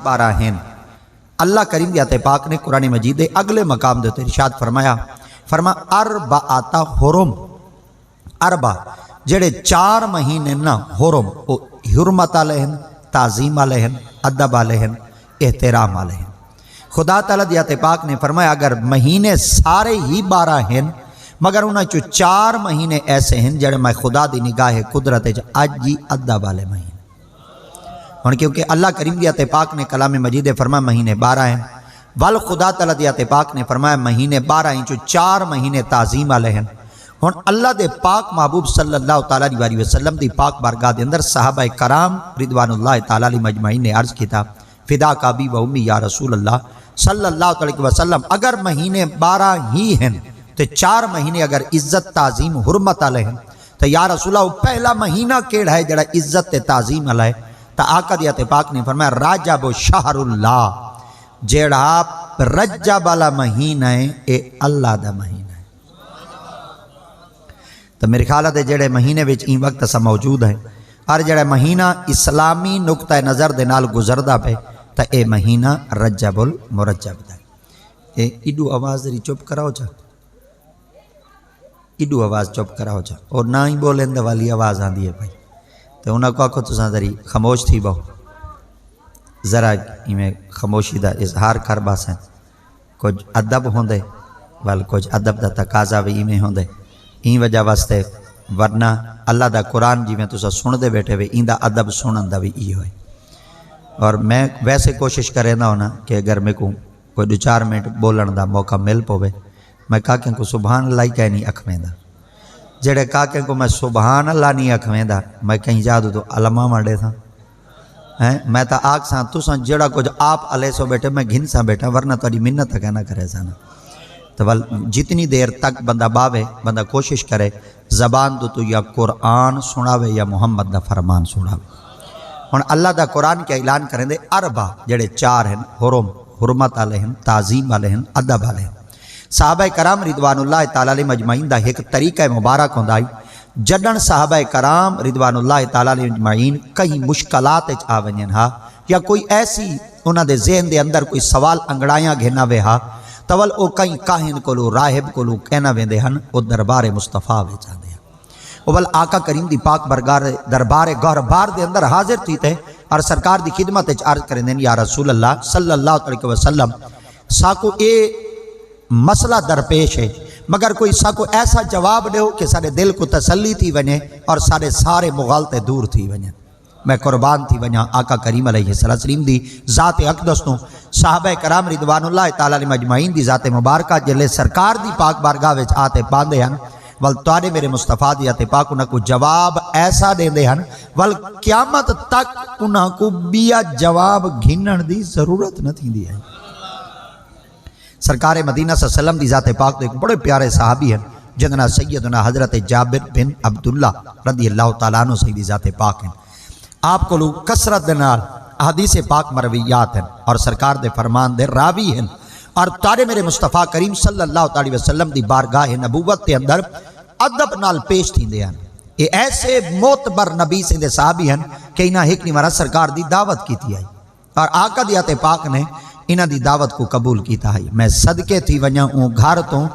12 ہیں۔ اللہ کریم دی پاک نے قرآن مجید دے اگلے مقام دے تے ارشاد فرمایا اربعۃ حرم، اربع جڑے 4 مہینے نا حرم، او حرمت والے ہیں، تعظیم والے ہیں، ادب والے ہیں، احترام والے ہیں۔ خدا تعالیٰ دی ذات پاک نے فرمایا اگر مہینے سارے ہی 12 ہیں مگر انہاں چو 4 مہینے ایسے ہیں جڑے میں خدا دی نگاہ قدرت اج ہی ادب والے مہینے ہن، کیونکہ اللہ کریم دی ذات پاک نے کلام مجید فرمایا مہینے 12 ہیں، ول خدا تعالیٰ دی ذات پاک نے فرمایا مہینے 12 ہیں چو 4 مہینے تعظیم والے ہیں۔ ہن اللہ دے پاک محبوب صلی اللہ تعالیٰ علیہ وسلم دی پاک بارگاہ دے اندر صحابہ کرام رضوان اللہ تعالیٰ علیہ مجمعین نے عرض کیتا فدا کا ابی و امی یا رسول اللہ صلی اللہ علیہ وسلم اگر مہینے 12 ہی ہیں تو 4 مہینے اگر عزت تعظیم حرمت والے ہیں تو یا رسول اللہ پہلا مہینہ کیڑا ہے جڑا عزت تعظیم والا ہے؟ تو آقا دی ذات پاک نے فرمایا رجب شہر اللہ، جڑا رجب والا مہینہ ہے اے اللہ دا مہینہ ہے۔ تو میرے خیال ہے جڑے مہینے وچ این وقت اسا موجود ہیں اور جڑا مہینہ اسلامی نقطہ نظر دے نال گزردا پے تو اے مہینہ رجب المرجب دا اے ایڈو آواز دی چپ کراؤ جا، ایڈو آواز چپ کراؤ جا، اور نہ ہی بولند والی آواز آندی ہے بھائی، تو انہاں کو آکھو تساں ذری خاموش تھی بہو، ذرا میں خاموشی دا اظہار کر باسیں، کچھ ادب ہوندے ول کچھ ادب دا تقاضا بھی میں ہوندے، این وجہ واسطے ورنہ اللہ دا قرآن جی میں تساں سن دے بیٹھے ہوئے این دا ادب سنن دا بھی ای ہوئے۔ اور میں ویسے کوشش کرے نہ ہونا کہ اگر میں کو کوئی 2-4 منٹ بولن دا موقع مل پوے میں کاکیں کو سبحان اللہ ہی کہہ نہیں اکھویں دا، جڑے کاکیں کو میں سبحان اللہ نہیں اکھویں دا میں کہیں جادو تو علماء مڑے تھا میں تا آگ ساں تو ساں جڑا کچھ آپ علیہ سو بیٹھے میں گھن ساں بیٹھا ورنہ تاری منت کہنا کرے سانا۔ تو جتنی دیر تک بندہ باوے بندہ کوشش کرے زبان تو یا قرآن سناوے یا محمد دا فرمان سناوے۔ ہن اللہ دا قرآن کے اعلان کریں دے اربع جڑے 4 ہیں حرم، حرمت والے ہیں، تعظیم والے ہیں، ادب والے ہیں۔ صحابہ کرام رضوان اللہ تعالیٰ علیہ مجمعین دا ایک طریقہ مبارک ہوندا ہے جڈن صحابہ کرام رضوان اللہ تعالیٰ علیہ مجمعین کئی مشکلات آ ونجن ہا یا کوئی ایسی انہاں دے ذہن دے اندر کوئی سوال انگڑائیاں گھنا وے ہا تول او کئی کاہن کولو راہب کولو کہنا ویندے ہن او دربار مصطفیٰ وچ آندے ہیں۔ اول آقا کریم دی پاک برگار دربار گہربار دے اندر حاضر تھی تے اور سرکار دی خدمت وچ عرض کریں دین یا رسول اللہ صلی اللہ علیہ وسلم ساکو اے مسئلہ درپیش ہے مگر کوئی ساکو ایسا جواب دے ہو کہ سارے دل کو تسلی تھی ونجے اور سارے مغالطے دور تھی ونجے۔ میں قربان تھی ونجا آقا کریم علیہ السلام دی ذات اقدس تو صحابہ کرام رضوان اللہ تعالیٰ علیہ مجمعین دی ذات مبارکہ جلے سرکار دی پاک بارگاہ وچ آتے باندے ہیں ول تواڈے میرے مصطفیٰ دی ذات پاک انہاں کو جواب ایسا دیندے ہیں ول قیامت تک انہاں کو بیا جواب گھنن دی ضرورت نہ تھیندی ہے۔ سرکار مدینہ صلی اللہ علیہ وسلم دی ذات پاک تو ایک بڑے پیارے صحابی ہیں جنہاں سیدنا حضرت جابر بن عبداللہ رضی اللہ تعالیٰ عنہ سیدی ذات پاک ہیں۔ آپ کو لوگ کثرت دنال حدیث پاک مرویات ہیں اور سرکار دے فرمان دے راوی ہیں اور تارے میرے مصطفیٰ کریم صلی اللہ علیہ وسلم دی بارگاہ نبوت کے اندر ادب نال پیش تھی دے ہیں۔ یہ ایسے معتبر نبی سے دے صحابی ہیں کہ انہاں ایک نمارا سرکار دی دعوت کی تھی آئی اور آقا دی ذات پاک نے انہاں دی دعوت کو قبول کیتا ہے۔ میں صدقے تھی ونجا اون گھر تو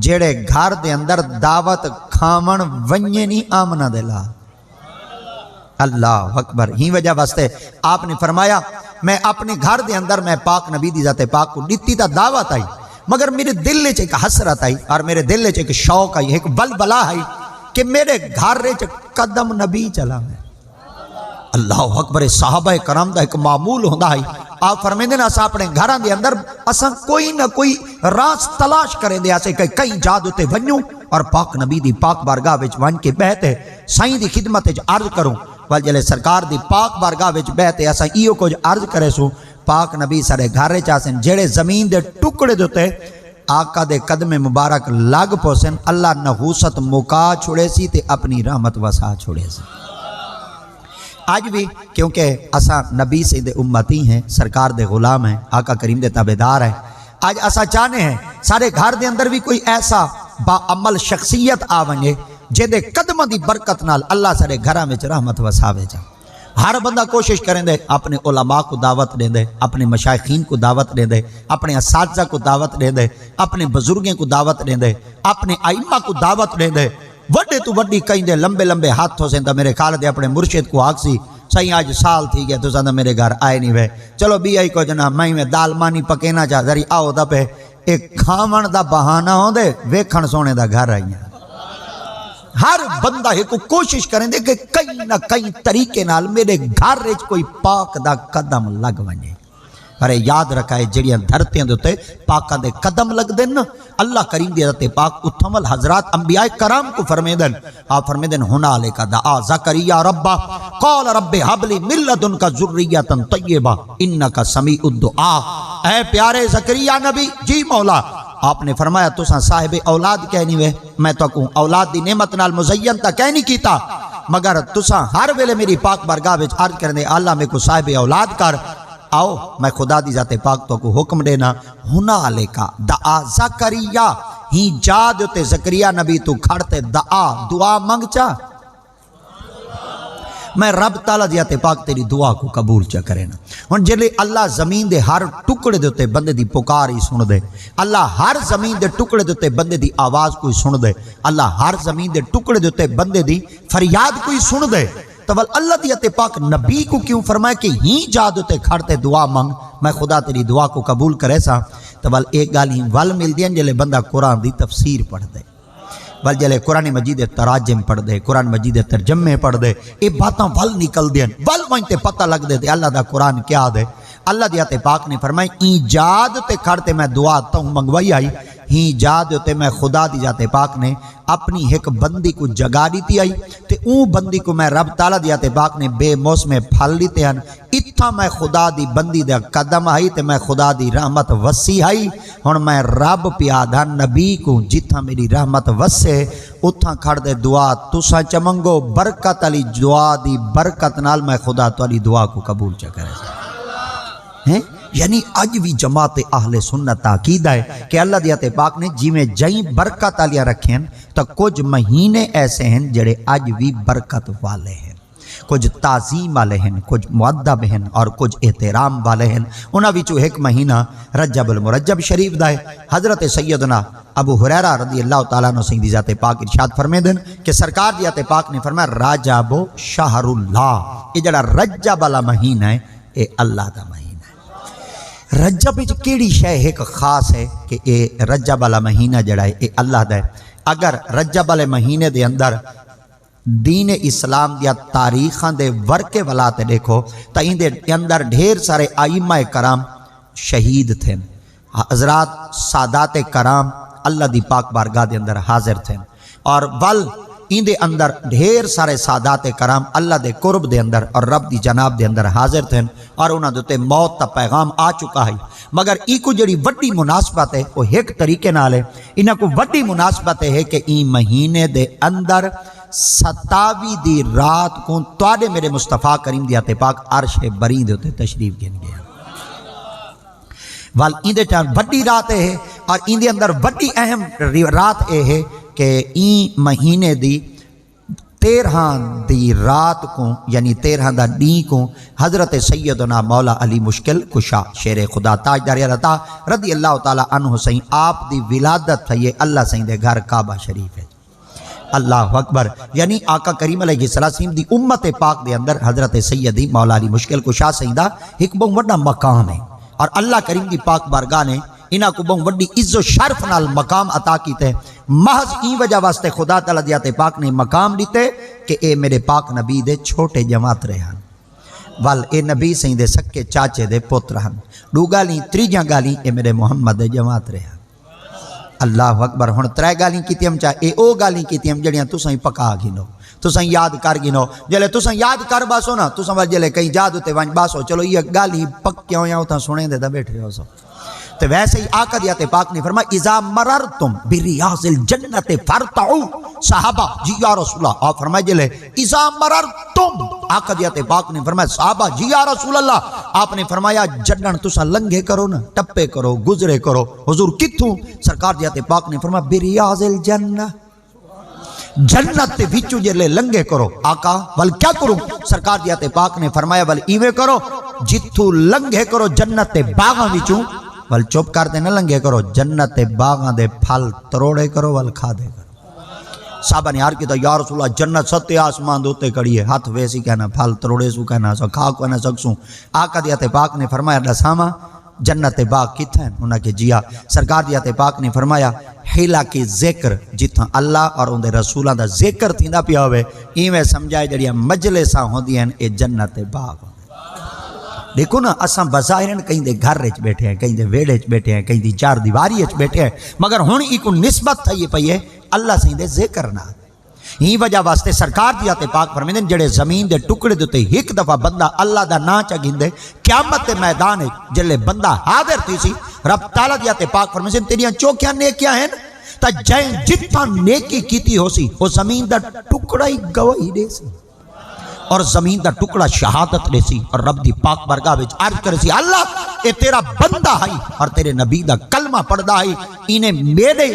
جیڑے گھر دے اندر دعوت کھامن ونجے نہیں آمنہ دے لا اللہ اکبر۔ ہی وجہ واسطے آپ نے فرمایا میں اپنے گھر دے اندر میں پاک نبی دی ذات پاک کو دیتی تا دعوت آئی مگر میرے دل لے ایک حسرت آئی اور میرے دل لے ایک شوق آئی ایک بلبلا آئی کہ میرے گھر رے قدم نبی چلا میں اللہ اکبر۔ صحابہ کرام دا ایک معمول ہوندہ ہے آپ فرمیندے نا اسا اپنے گھراں دے اندر اساں کوئی نہ کوئی راز تلاش کریں دے اسے کئی جادو تے ونجوں اور پاک نبی دی پاک بارگاہ وچ ون کے بہتے سائیں دی خدمت وچ عرض کروں ول جلے سرکار دی پاک بارگاہ وچ بہتے اساں ایو کچھ عرض کرے سو پاک نبی سارے گھر چاسن جڑے زمین دے ٹکڑے دوتے آقا دے قدم مبارک لگ پوسن اللہ نحوست مکا چھوڑے سی تے اپنی رحمت وسا چھوڑے سی۔ آج بھی کیونکہ اسا نبی سے دے امتی ہیں سرکار دے غلام ہیں آقا کریم دے تابعدار ہیں آج اسا چاہنے ہیں سارے گھر دے اندر بھی کوئی ایسا با عمل شخصیت آونجے جے دے قدم دی برکت نال اللہ سارے گھراں وچ رحمت وساوے جا۔ ہر بندہ کوشش کریں دے اپنے علماء کو دعوت دیں دے، اپنے مشائخین کو دعوت دیں دے، اپنے اساتذہ کو دعوت دیں دے، اپنے بزرگیں کو دعوت دیں دے، اپنے ائمہ کو دعوت دیں دے۔ وڈے تو وڈی کہیں دے لمبے لمبے ہاتھ ہو سیں دا میرے خیال دے اپنے مرشد کو آکسی سہی آج سال تھی گیا تو سندہ میرے گھر آئے نہیں وے، چلو بھی آئی کو جناب میں دال مانی پکینا چاہ ذری آؤ دا پہ ایک کھامن دا بہانہ ہوں دے ویکھن سونے دا گھر آئی ہیں۔ ہر بندہ ایک کوشش کریں دے کہ کئی نہ کئی طریقے نال میرے گھر رچ کوئی پاک دا قدم لگ ونجے۔ ارے یاد رکھائے جڑیاں دھرتیاں دوتے پاکاں دے قدم لگ دن اللہ کریم دی حضرت پاک اتھمل حضرات انبیاء کرام کو فرمیدن آپ فرمیدن ہنالک دعا زکریا ربا قال رب حب لی من لدنک ذریۃ طیبہ انک سمیع الدعاء۔ اے پیارے زکریا نبی جی مولا آپ نے فرمایا تساں صاحب اولاد کہنی وے، میں تو کہوں اولاد دی نعمت نال مزین تا کہنی کیتا، مگر تساں ہر ویلے میری پاک بارگاہ وچ عرض کرنے اللہ میں کو صاحب اولاد کر، آؤ میں خدا دی ذات پاک تو کو حکم دینا ہنالکا دعا زکریا ہی جا دیتے زکریا نبی تو کھڑتے دعا منگ چا، میں رب تعالیٰ دی ذات پاک تیری دعا کو قبول چا کرے نا۔ ہن جلے اللہ زمین دے ہر ٹکڑے دیتے بندے دی پکار ہی سن دے، اللہ ہر زمین دے ٹکڑے دیتے بندے دی آواز کوئی سن دے، اللہ ہر زمین دے ٹکڑے دیتے بندے دی فریاد کوئی سن دے، تو اللہ دی ذات پاک نبی کو کیوں فرمائے کہ ہی جا دیتے کھڑتے دعا منگ میں خدا تیری دعا کو قبول کرے سا۔ تو ایک گال ہی ول مل دیں جلے بندہ قرآن دی تفسیر پڑھ دے، ول جلے قرآن مجید تراجم پڑھ دے، قرآن مجید ترجمے پڑھ دے، یہ باتاں ول نکل دیں ول وہیں تے پتہ لگ دے اللہ دا قرآن کیا دے۔ اللہ دی ذات پاک نے فرمائے ایجاد تے کھڑتے میں دعا تاں منگوائی آئی ہی جاد تے میں خدا دی ذات پاک نے اپنی ایک بندی کو جگا دیتی آئی تے اون بندی کو میں رب تعالیٰ دی ذات پاک نے بے موسم پھل لیتے ہیں، اتھا میں خدا دی بندی دے قدم آئی تے میں خدا دی رحمت وسیع آئی۔ ہن میں رب پیادہ نبی کو جتھا میری رحمت وسے اتھا کھڑ دے دعا تسا چمنگو برکت علی دعا دی برکت نال میں خدا توالی دعا کو قبول چا کرے ہیں۔ یعنی اج بھی جماعت اہل سنت تاکید ہے کہ اللہ دی ذات پاک نے جی میں جائیں برکت آلیاں رکھیں تو کچھ مہینے ایسے ہیں جڑے اج بھی برکت والے ہیں، کچھ تعظیم والے ہیں، کچھ مؤدب ہیں اور کچھ احترام والے ہیں۔ انہاں وچوں ایک مہینہ رجب المرجب شریف دا ہے۔ حضرت سیدنا ابو ہریرہ رضی اللہ تعالیٰ عنہ سے دی ذات پاک ارشاد فرمیدن کہ سرکار دی ذات پاک نے فرمایا رجب شہر اللہ، یہ جڑا رجب والا مہینہ ہے یہ اللہ دا مہینہ ہے۔ رجب وچ کیڑی شے ایک خاص ہے کہ اے رجب والا مہینہ جڑا ہے اے اللہ دا ہے۔ اگر رجب والے مہینے دے اندر دین اسلام دیا تاریخاں دے ورکے ولات دیکھو تا ان دے اندر ڈھیر سارے ائمہ کرام شہید تھے، حضرات سادات کرام اللہ دی پاک بارگاہ دے اندر حاضر تھے، اور ول ان دے اندر ڈھیر سارے سادات کرام اللہ دے قرب دے اندر اور رب دی جناب دے اندر حاضر تھے، اور انہاں دوتے موت تا پیغام آ چکا ہے۔ مگر ای کو جڑی وڈی مناسبت ہے وہ ایک طریقے نال ہے، انہاں کو وڈی مناسبت ہے کہ این مہینے دے اندر 27 دی رات کو تواڈے میرے مصطفیٰ کریم دی ذات پاک عرش بری دے تے تشریف گن گیا۔ وال این دے ٹائم وڈی رات ہے، اور این دے اندر وڈی اہم رات ہے کہ این مہینے دی 13 دی رات کو یعنی 13 دا ڈی کو حضرت سیدنا مولا علی مشکل کشا شیر خدا تاجدار عطا رضی اللہ تعالیٰ عنہ سہیں آپ دی ولادت ہے، یہ اللہ سہیں دے گھر کعبہ شریف ہے۔ اللہ اکبر، یعنی آقا کریم علیہ السلام دی امت پاک دے اندر حضرت سیدی مولا علی مشکل کشا سہیں دا ایک بہت بڑا مقام ہے، اور اللہ کریم دی پاک بارگاہ نے انہاں کو بہت بڑی عز و شرف نال مقام عطا کیتے، محض این وجہ واسطے خدا تعالیٰ دی ذات پاک نے مقام دیتے کہ اے میرے پاک نبی دے چھوٹے جماعت رہن، وال اے نبی سہیں دے سکے چاچے دے پتر ہن، دو گالی تریجاں گالی اے میرے محمد دے جماعت رہن۔ اللہ اکبر، ہن ترے گالی کیتی ہم چاہے اے او گالی کیتی ہم جڑیاں تساں پکا گنو، تساں یاد کر گنو، جلے تساں یاد کر باسو نا تساں جلے کہیں جادو تے ونج باسو چلو یہ گالی پکیا ہویاں اوتھاں سنے دے تے بیٹھے ہو سو۔ تو ویسے ہی آقا دی ذات پاک نے فرمایا اذا مررتم بریاض الجنت فرتعوا، صحابہ جی یا رسول اللہ، آپ فرمائے جلے اذا مررتم، آقا دی ذات پاک نے فرمایا صحابہ جی یا رسول اللہ، آپ نے فرمایا جنن تسا لنگے کرو نا، ٹپے کرو، گزرے کرو، حضور کتھوں؟ سرکار دی ذات پاک نے فرمایا بریاض الجنہ، جنت تے وچوں جلے لنگے کرو آقا ول کیا کروں سرکار دی آتے پاک نے فرمایا ول ایویں کرو جتھوں لنگے کرو جنت تے باغاں وچوں ول چپ کر دے نہ لنگے کرو جنت تے باغاں دے پھل تروڑے کرو ول کھا دے کرو صحابہ نے عرض کیتا یا رسول اللہ جنت ستے آسمان دوتے کڑی ہے ہاتھ ویسی کہنا پھل تروڑے سو کہنا سو کھا کہنا سکسوں آقا دی آتے پاک نے فرمایا دساما جنت باغ کتھیں انہاں کے جیا سرکار دی آتے پاک نے فرمایا حیلہ کی ذکر جتھاں اللہ اور ان دے رسولہ دا ذکر تھیندا پیا ہوئے ایویں سمجھائے جڑیاں مجلساں ہوندی ہیں اے جنت باغ دیکھو نا اساں بظاہرن کہیں دے گھر وچ بیٹھے ہیں کہیں دے ویڑے وچ بیٹھے ہیں کہیں دی چار دیواری وچ بیٹھے ہیں مگر ہن ایک نسبت تھئی پئی ہے اللہ سیں دے ذکر نہ ہی وجہ واسطے سرکار دی آتے پاک فرمیندن جڑے زمین دے ٹکڑے دے ایک دفعہ بندہ اللہ دا نا چا گھندے قیامت دے میدان جلے بندہ حاضر تھی سی رب تعالیٰ دی آتے پاک فرمیندن تیریاں چوکیاں نیکیاں ہیں تا جائیں جتنا نیکی کیتی ہو سی وہ زمین دا ٹکڑا ہی گواہی دے سی اور زمین دا ٹکڑا شہادت دے سی اور رب دی پاک برگاہ وچ عرض کرے سی اللہ اے تیرا بندہ ہے اور تیرے نبی دا کلمہ پڑھدا ہے انہیں میرے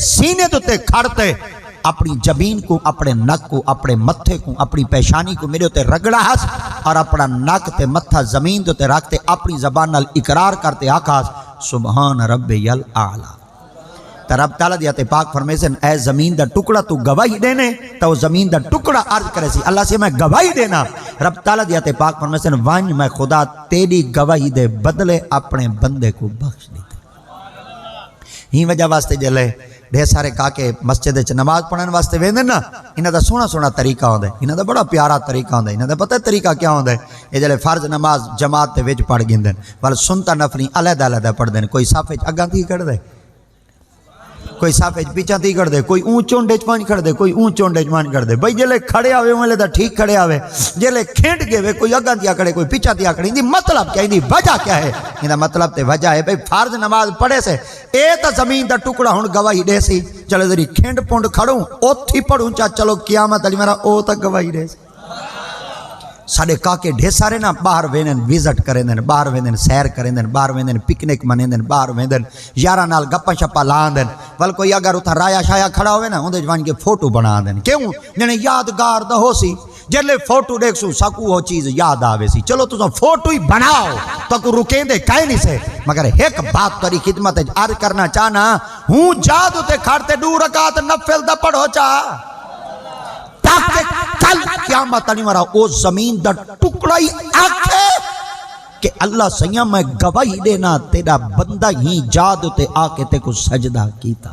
سینے تے کھڑتے اپنی جبین کو اپنے نک کو اپنے متھے کو اپنی پیشانی کو میرے تے رگڑا ہس اور اپنا نک تے متھا زمین تے رکھتے اپنی زبان نال اقرار کرتے آکھاس سبحان ربی الاعلی تا رب تعالیٰ دیاتے پاک فرمیسن اے زمین دا ٹکڑا تو گواہی دینے تا وہ زمین دا ٹکڑا عرض کرے سی اللہ سے میں گواہی دینا رب تعالیٰ دیاتے پاک فرمیسن وانج میں خدا تیری گواہی دے بدلے اپنے بندے کو بخش دیتے ہی وجہ واسطے جلے ڈھیر سارے کاکے مسجد چ نماز پڑھن واسطے ویندن نا انہاں دا سونا سونا طریقہ ہوندا ہے انہاں دا بڑا پیارا طریقہ ہوندا ہے انہاں دا پتہ طریقہ کیا ہوندا ہے اے جلے فرض نماز جماعت دے وچ پڑھ گیندن ول سنتا نفلی علیحدہ علیحدہ پڑھ دین کوئی صف وچ اگاں تھی کڑ دے کوئی صف وچ پیچھے تھی کر دے کوئی اون چونڈے چ کر دے کوئی اون چونڈے چ کر دے بھئی جلے کھڑے آوے اونلے دا ٹھیک کھڑے آوے جلے کھینٹ گئے وے کوئی اگاں دیا کھڑے کوئی پیچھے دیا کھڑے دی مطلب کیا دی وجہ کیا ہے انہاں مطلب تے وجہ ہے بھئی فرض نماز پڑھے سے اے تا زمین دا ٹکڑا ہن گواہی دے سی چلو ذری کھینڈ پونڈ کھڑوں اوتھی پڑھوں چا چلو قیامت علی میرا او تا گواہی دے سی ساڑے کاکے ڈھیر سارے نا باہر وینن وزٹ کریں باہر ویندن سیر کریں باہر ویندن پکنک منیں باہر ویندن یارہ نال گپا شپا لان دن ول کوئی اگر اتھا رایا شایا کھڑا ہوئے نا اندے جوان کے فوٹو بنا دن کیوں جنہیں یادگار دا ہو سی جلے فوٹو دیکھ سو سکو ہو چیز یاد آوے سی چلو تو فوٹو ہی بناؤ تو کو رکیں دے کہیں نہیں سے مگر ایک بات تری خدمت عرض کرنا چاہنا ہوں جادو تے کھڑتے دو رکعت نفل دا پڑھو چاہ تاکہ کل قیامت نہیں مرا او زمین دا ٹکڑا ہی آکھے کہ اللہ سیاں میں گواہی دینا تیرا بندہ ہی جادو تے آکے تے کو سجدہ کیتا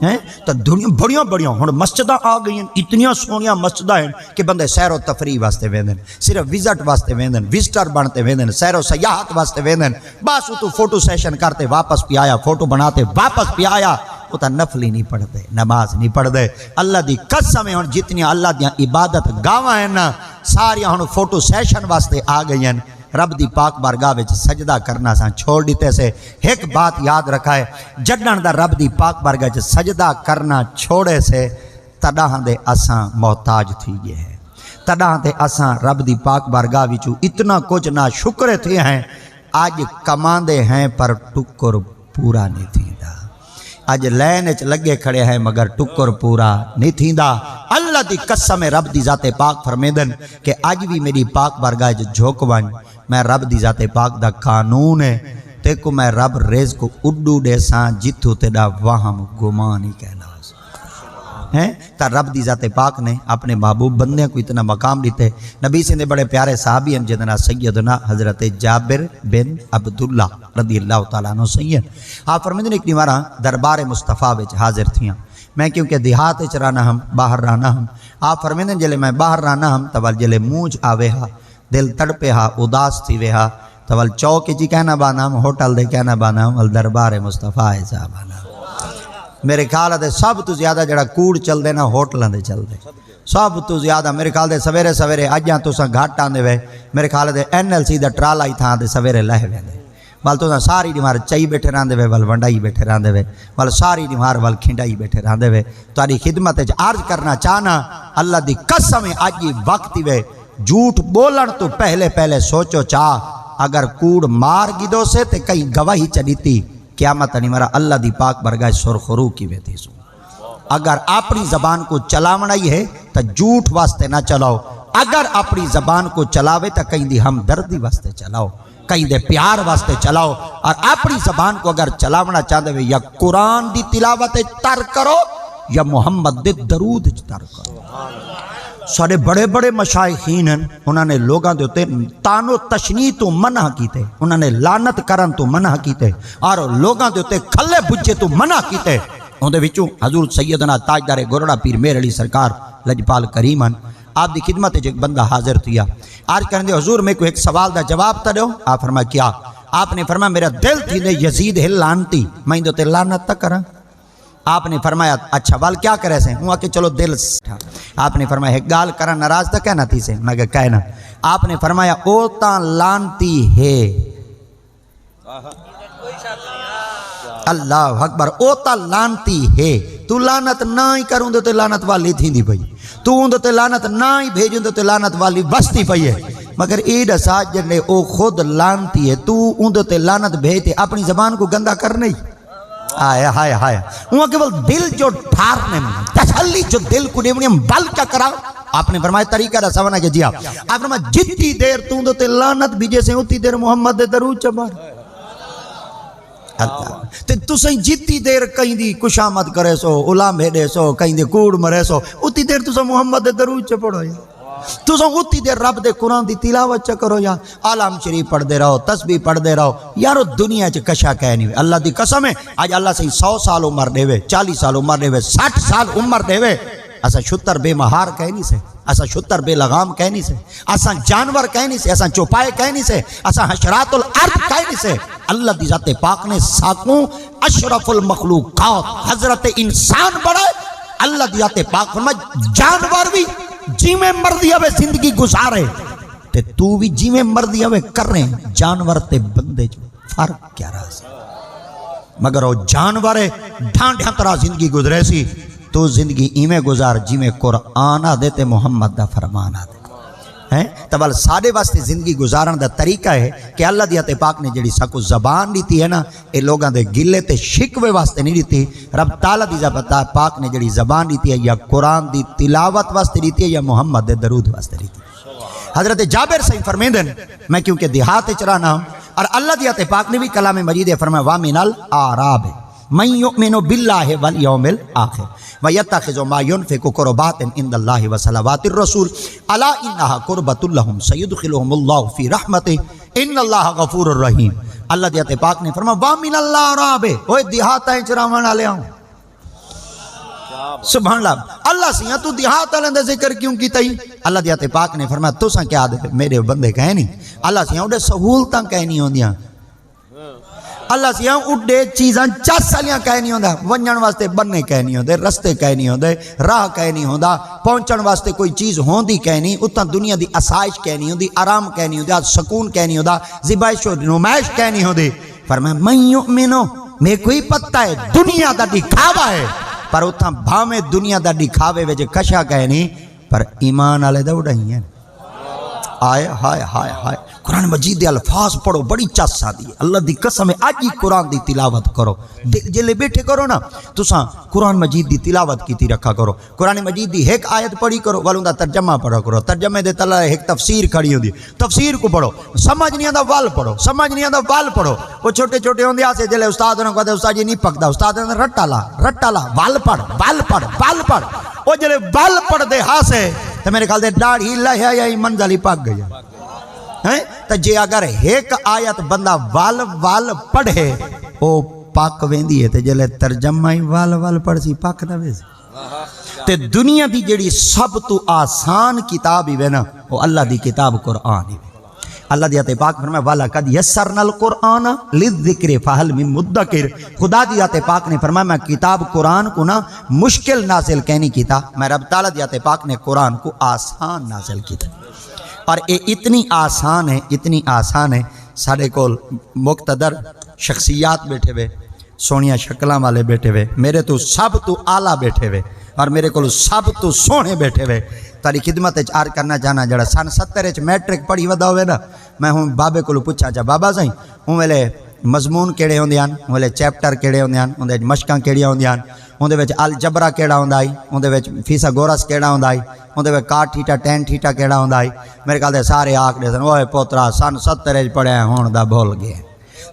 ہے تو دنیا بڑیاں بڑیاں ہن مسجدہ آ گئی ہیں اتنیاں سونیاں مسجدہ ہیں کہ بندے سیر و تفریح واسطے ویندن صرف وزٹ واسطے ویندن وزٹر بنتے ویندن سیر و سیاحت واسطے ویندن بس تو فوٹو سیشن کرتے واپس پی آیا فوٹو بناتے واپس پی آیا وہ تا نفلی نہیں پڑھ دے نماز نہیں پڑھ دے اللہ دی قسم ہے ہن جتنی اللہ دیاں عبادت گاواں ہیں نا ساریاں ہن فوٹو سیشن واسطے آ گئی ہیں رب دی پاک بارگاہ وچ سجدہ کرنا سا چھوڑ دیتے سے ایک بات یاد رکھا ہے جڈن دا رب دی پاک بارگاہ وچ سجدہ کرنا چھوڑے سے تڑاں دے اساں محتاج تھی گئے ہیں تڑاں دے اساں رب دی پاک بارگاہ وچوں اتنا کچھ نہ شکر تھے ہیں آج کماندے ہیں پر ٹکر پورا نہیں تھیندا آج لین اچ لگے کھڑے ہیں مگر ٹکر پورا نہیں تھیندا اللہ دی قسم رب دی ذات پاک فرمیدن کہ آج بھی میری پاک بارگاہ جھوک ون میں رب دی ذات پاک دا قانون ہے تے کو میں رب رزق کو اڈو دے ساں جتھو تیڑا وہم گمان ہی کہنا ہے تا رب دی ذات پاک نے اپنے محبوب بندے کو اتنا مقام دیتے نبی سے نے بڑے پیارے صحابی ہیں جنہاں سیدنا حضرت جابر بن عبداللہ رضی اللہ تعالیٰ عنہ سید آپ فرمیدن ایک نیوارا دربار مصطفیٰ وچ حاضر تھیاں میں کیونکہ دیہات اچ رانا ہم باہر رانا ہم آپ فرمیدن جلے میں باہر رانا ہم تول جلے موج آوے ہا دل تڑپے ہا اداس تھی وے ہا تول چوک جی کہنا بانا ہم ہوٹل دے کہنا بانا ہم ول دربار مصطفیٰ ایسا بانا میرے خیال ہے سب تو زیادہ جڑا کوڑ چل دے نا ہوٹلاں دے چل دے سب تو زیادہ میرے خیال دے سویرے سویرے اجاں تساں گھٹ آندے وے میرے خیال دے NLC دا ٹرالا ہی تھاں دے سویرے لہ ویندے ول تساں ساری دیوار چئی بیٹھے رہندے وے ول ونڈائی بیٹھے رہندے وے ول ساری دیوار ول کھنڈائی بیٹھے رہندے وے تہاڈی خدمت وچ عرض کرنا چاہنا اللہ دی قسم اج یہ وقت وے جھوٹ بولن تو پہلے سوچو چاہ اگر کوڑ مار گدو سے تے کئی گواہی چ دیتی قیامت نہیں مرا اللہ دی پاک برگاہ سرخرو کی ویتی سو اگر اپنی زبان کو چلاونا ہی ہے تو جھوٹ واسطے نہ چلاؤ، اگر اپنی زبان کو چلاوے تو کہیں دی ہمدردی واسطے چلاؤ، کہیں دے پیار واسطے چلاؤ۔ اور اپنی زبان کو اگر چلاونا چاہتے ہوئے یا قرآن دی تلاوت تر کرو یا محمد دے درود تر کرو۔ سارے بڑے بڑے مشائخین ہیں، انہوں نے لوگاں دے ہوتے تانو تشنیع تو منع کیتے، انہوں نے لعنت کرن تو منع کیتے، اور لوگاں دے ہوتے کھلے بجے تو منع کیتے۔ ان دے وچوں حضور سیدنا تاجدار گورڑا پیر مہر علی سرکار لجپال کریم ہیں، آپ دی خدمت ایک بندہ حاضر تھیا، آج کرنے دے حضور میں کو ایک سوال دا جواب تا دو۔ آپ فرمایا کیا؟ آپ نے فرمایا میرا دل تھی دے یزید ہے لانتی، میں دو تے لعنت تا کرا۔ آپ نے فرمایا اچھا وال کیا کرے سے؟ ہوں کہ چلو دل سٹھا۔ آپ نے فرمایا ایک گال کرا ناراض تا کہنا تھی سے؟ میں کہنا۔ آپ نے فرمایا او تا لانتی ہے، اللہ اکبر، او تا لانتی ہے، تو لعنت نہ ہی کروں دے تے لعنت والی تھی دی بھئی، تو ان دے لعنت نہ ہی بھیجوں دے لعنت والی بستی پئی ہے، مگر ایڈا ساتھ جنے او خود لانتی ہے، تو ان دے لعنت بھیجتے اپنی زبان کو گندہ کر نہیں۔ آئے ہائے ہائے، وہاں کے بل دل جو ٹھارنے میں تسلی جو دل کو دیونی ہم بل کیا کرا۔ آپ نے فرمایا طریقہ رسا بنا کہ جی آپ فرمایا جتنی دیر تو دے لعنت بھیجے سے اتنی دیر محمد دے درود چبار تے تسیں جتنی دیر کہیں دی کشامت کرے سو، علام بھیڑے سو، کہیں دی کوڑ مرے سو، اتنی دیر تسیں محمد دے درود چ پڑھو یا تسیں اتنی دیر رب دے قرآن دی تلاوت چ کرو یا عالم شریف پڑھ دے رہو، تسبیح پڑھ دے رہو۔ یارو دنیا چ کشا کہنی ہوئے، اللہ دی قسم ہے آج اللہ سے 100 سال عمر دے وے، 40 سال عمر دے وے، 60 سال عمر دے وے، اسا شتر بے مہار کہنی سے، اسا شتر بے لغام کہنی سے، اسا جانور کہنی سے، اسا چوپائے کہنی سے، اسا حشرات الارض کہنی سے۔ اللہ دی ذات پاک نے ساکوں اشرف المخلوقات حضرت انسان بڑھے، اللہ دی ذات پاک فرمائے جانور بھی جی میں مردی ہوئے زندگی گزارے تے تو بھی جی میں مردی ہوئے کر رہے ہیں۔ جانور تے بندے جو فرق کیا رہا سے، مگر وہ جانور ڈھان ڈھان طرح زندگی گزرے سی، تو زندگی ایمیں گزار جی میں قرآن دیتے محمد دا فرمان دے ہیں۔ تبال سادے واسطے زندگی گزارن دا طریقہ ہے کہ اللہ دی ذات پاک نے جڑی ساکو زبان دیتی ہے نا، اے لوگاں دے گلے تے شکوے واسطے نہیں دیتی، رب تعالیٰ دی ذات پاک نے جڑی زبان دیتی ہے یا قرآن دی تلاوت واسطے دیتی ہے یا محمد دے درود واسطے دیتی ہے۔ حضرت جابر سے فرمیندن میں کیونکہ دیہات چرانا ہوں، اور اللہ دی ذات پاک نے بھی کلام مجید فرمایا وَمِنَ الْأَعْرَابِ مَن يُؤْمِنُ بِاللَّهِ وَالْيَوْمِ الْآخِرِ وَيَتَّخِذُ مَا يُنْفِقُ قُرُبَاتٍ عِندَ اللَّهِ وَصَلَوَاتِ الرَّسُولِ أَلَا إِنَّهَا قُرْبَةٌ لَهُمْ سَيُدْخِلُهُمُ اللَّهُ فِي رَحْمَتِهِ إِنَّ اللَّهَ غَفُورٌ رَحِيمٌ۔ اللہ دی ذات پاک نے فرمایا وَمِنَ الْأَعْرَابِ، اوے دیہاتاں چراون والے ہوں، سبحان اللہ۔ اللہ سیاں تو دیہات والے دا ذکر کیوں کیتا ہی؟ اللہ دی ذات پاک نے فرمایا تساں کیا دے میرے بندے کہے نہیں، اللہ سیاں اڑے سہولتاں کہنی ہوندیاں، اللہ سیاں اڈے چیزاں چس والیاں کہنی ہوندا، ونجن واسطے بننے کہنی ہوندے، رستے کہنی ہوندے، راہ کہنی ہوندا، پہنچن واسطے کوئی چیز ہوندی کہنی، اتنا دنیا دی آسائش کہنی ہوندی، آرام کہنی ہوندی، سکون کہنی ہوندا، زبائش و نمائش کہنی ہوندی۔ فرمایا من یؤمنو، میں کوئی پتہ ہے دنیا دا دکھاوا ہے، پر اتنا بھامے دنیا دا دکھاوے وچ کشا کہنی، پر ایمان والے دا اڑائی ہیں۔ آئے ہائے ہائے ہائے، قرآن مجید دے الفاظ پڑھو، بڑی چس آدھی ہے، اللہ دی قسم ہے آج ہی قرآن دی تلاوت کرو، جلے بیٹھے کرو نا تساں قرآن مجید دی تلاوت کیتی رکھا کرو، قرآن مجید دی ایک آیت پڑھی کرو، والوں دا ترجمہ پڑھا کرو، ترجمے دے تلے ایک تفسیر کھڑی ہوندی، تفسیر کو پڑھو، سمجھ نہیں آندا وال پڑھو، سمجھ نہیں آندا وال پڑھو۔ وہ چھوٹے چھوٹے ہوندے آسے جلے استاد نے کہتے استاد جی نہیں پکدا، استاد نے رٹا لا وال پڑھ وال پڑھ وال پڑھ، وہ جلے وال پڑھ دے ہاسے تو میرے خیال دے داڑھی لہیا یا منزل ہی پک گئی ہے۔ تو جے اگر ایک آیت بندہ وال پڑھے او پاک ویندی ہے، تے جلے ترجمہ ہی وال پڑھ سی پاک نہ ویسی۔ تے دنیا دی جڑی سب تو آسان کتاب ہی وے نا وہ اللہ دی کتاب قرآن ہی وے۔ اللہ دی ذات پاک فرمایا وَلَقَدْ يَسَّرْنَا الْقُرْآنَ لِلذِّكْرِ فَهَلْ مِن مُدَّكِرٍ۔ خدا دی ذات پاک نے فرمایا میں کتاب قرآن کو نا مشکل نازل کہنی کیتا، میں رب تعالیٰ دی ذات پاک نے قرآن کو آسان نازل کیتا، اور یہ اتنی آسان ہے سارے کول مقتدر شخصیات بیٹھے ہوئے، سونیاں شکلاں والے بیٹھے ہوئے، میرے تو سب تو اعلیٰ بیٹھے ہوئے، اور میرے کو سب تو سونے بیٹھے ہوئے۔ تاری خدمت عرض کرنا چاہنا جڑا سن 70 میٹرک پڑھی ودا ہوئے نا، میں ہوں بابے کو پوچھا چاہ بابا سائیں ہوں ویلے مضمون کیڑے ہوندے ہیں، ویلے چیپٹر کیڑے ہوندے ہیں، اندے مشقاں کیڑیاں ہوندیاں، اندے وچ الجبرا کیڑا ہوندا ہے، اندے وچ فیثاگورس کیڑا ہوندا ہے، اندے وچ کاٹ تھیٹا ٹین تھیٹا کیڑا ہوندا ہے۔ میرے خیال دے سارے آکھدے سن اوئے پوترا سن 70 پڑھیا ہون دا بھول گئے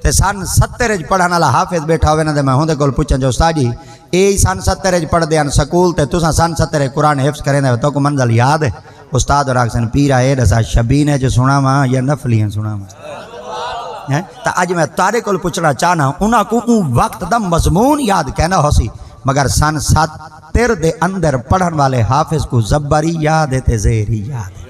تے سن 70 پڑھن والا حافظ بیٹھا ہوئے نا تے میں ہوندے کول پوچھاں جو استاد جی اے سن 70 پڑھدے ہن سکول تے تساں سن 70 قرآن حفظ کریندے تو کو منزل یاد ہے؟ استاد راکسن پیرا اے دسا شبین جو سناواں یا نفلیاں سناواں؟ تا اج میں تارے کول پوچھنا چاہنا انہاں کو وقت دا مضمون یاد کہنا ہو سی مگر سن 70 دے اندر پڑھن والے حافظ کو زبری یاد ہے تے زیری یاد ہے،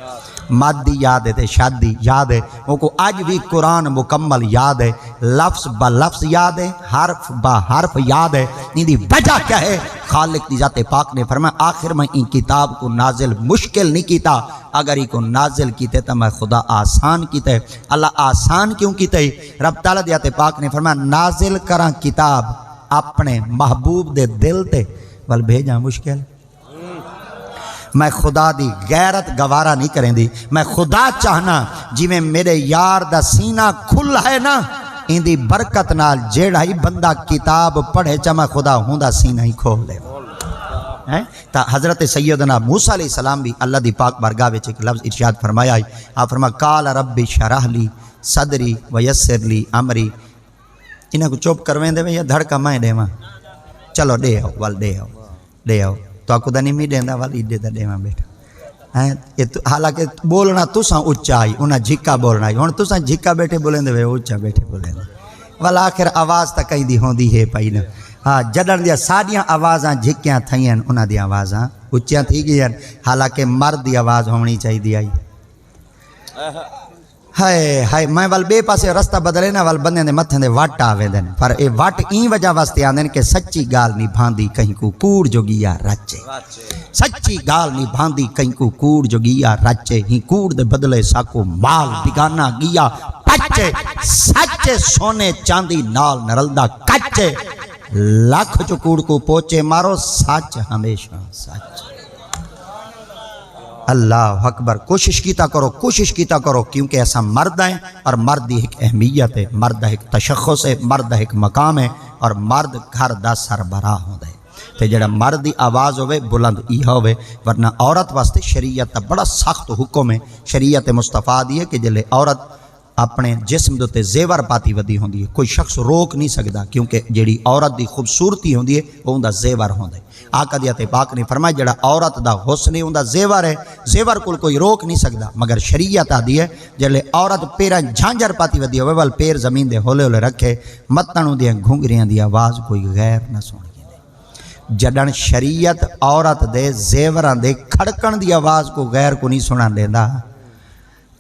مادی یاد ہے تے شادی یاد ہے، وہ کو آج بھی قرآن مکمل یاد ہے، لفظ با لفظ یاد ہے، حرف با حرف یاد ہے۔ ان دی وجہ کیا ہے؟ خالق دی ذات پاک نے فرمایا آخر میں ان کتاب کو نازل مشکل نہیں کیتا، اگر ہی کو نازل کیتے تو میں خدا آسان کیتے۔ اللہ آسان کیوں کیتے؟ رب تعالیٰ دی ذات پاک نے فرمایا نازل کراں کتاب اپنے محبوب دے دل تے ول بھیجاں مشکل۔ میں خدا دی غیرت گوارا نہیں کریں دی، میں خدا چاہنا جی میں میرے یار دا سینہ کھل ہے نا ان دی برکت نال جیڑا ہی بندہ کتاب پڑھے چا میں خدا ہوں دا سینہ ہی کھول لے۔ تا حضرت سیدنا موسیٰ علیہ السلام بھی اللہ دی پاک بارگاہ وچ ایک لفظ ارشاد فرمایا ہے، آپ فرمایا قال رب اشرح لی صدری ویسر لی امری۔ انہاں کو چوپ کرویں دے یا دھڑکا میں دے ماں چلو دے آؤ وال دے آؤ تو آکو دا نہیں می دیندا والی دے دا دیواں بیٹا۔ حالانکہ بولنا تساں اچھا آئی انہاں جھکا بولنا آئی ہن تساں جھکا بیٹھے بولیں دے اچھا بیٹھے بولیں دے والا آخر آواز تا کہیں دی ہوندی ہے پائی نا۔ ہاں جدن دیا ساڑیاں آوازاں جھکیاں تھائیں انہاں دی آوازاں اچھیاں تھی گئی ہیں، حالانکہ مرد دی آواز ہونی چاہی دی آئی۔ ہائے ہائے میں وال بے پاسے رستہ بدلے نا وال بندے دے متھیں دے وٹ آوے دن، پر اے وٹ این وجہ واسطے آندن کہ سچی گال نہیں بھاندی کہیں کو کوڑ جو گیا رچے، سچی گال نہیں بھاندی کہیں کو کوڑ جو گیا رچے، ہی کوڑ دے بدلے ساکو مال بگانا گیا پچے، سچے سونے چاندی نال نرلدہ کچے، لاکھ جو کوڑ کو پوچے مارو سچ ہمیشہ سچ۔ اللہ اکبر، کوشش کیتا کرو کیونکہ ایسا مرد ہے اور مرد ایک اہمیت ہے، مرد ایک تشخص ہے، مرد ایک مقام ہے اور مرد گھر دا سربراہ ہوتا ہے۔ تو جڑا مرد دی آواز ہوئے بلند ای ہوئے، ورنہ عورت واسطے شریعت تا بڑا سخت حکم ہے۔ شریعت مصطفیٰ دی ہے کہ جلے عورت اپنے جسم دوتے زیور پاتی ودی ہوندی ہے، کوئی شخص روک نہیں سکتا کیونکہ جڑی عورت دی خوبصورتی ہوندی ہے وہ اندہ زیور ہوندہ ہے۔ آقا دیت پاک نے فرمایا جڑا عورت دا حسن اندہ زیور ہے، زیور کل کوئی روک نہیں سکتا، مگر شریعت آدھی ہے جلے عورت پیران جھانجر پاتی ودی ہوئے وال پیر زمین دے ہولے ہولے رکھے، متنوں دیا گھنگریاں دی آواز کوئی غیر نہ سنی دے۔ جڑن شریعت عورت دے زیوران دے کھڑکن دی آواز کو غیر کو نہیں سنا دیندہ،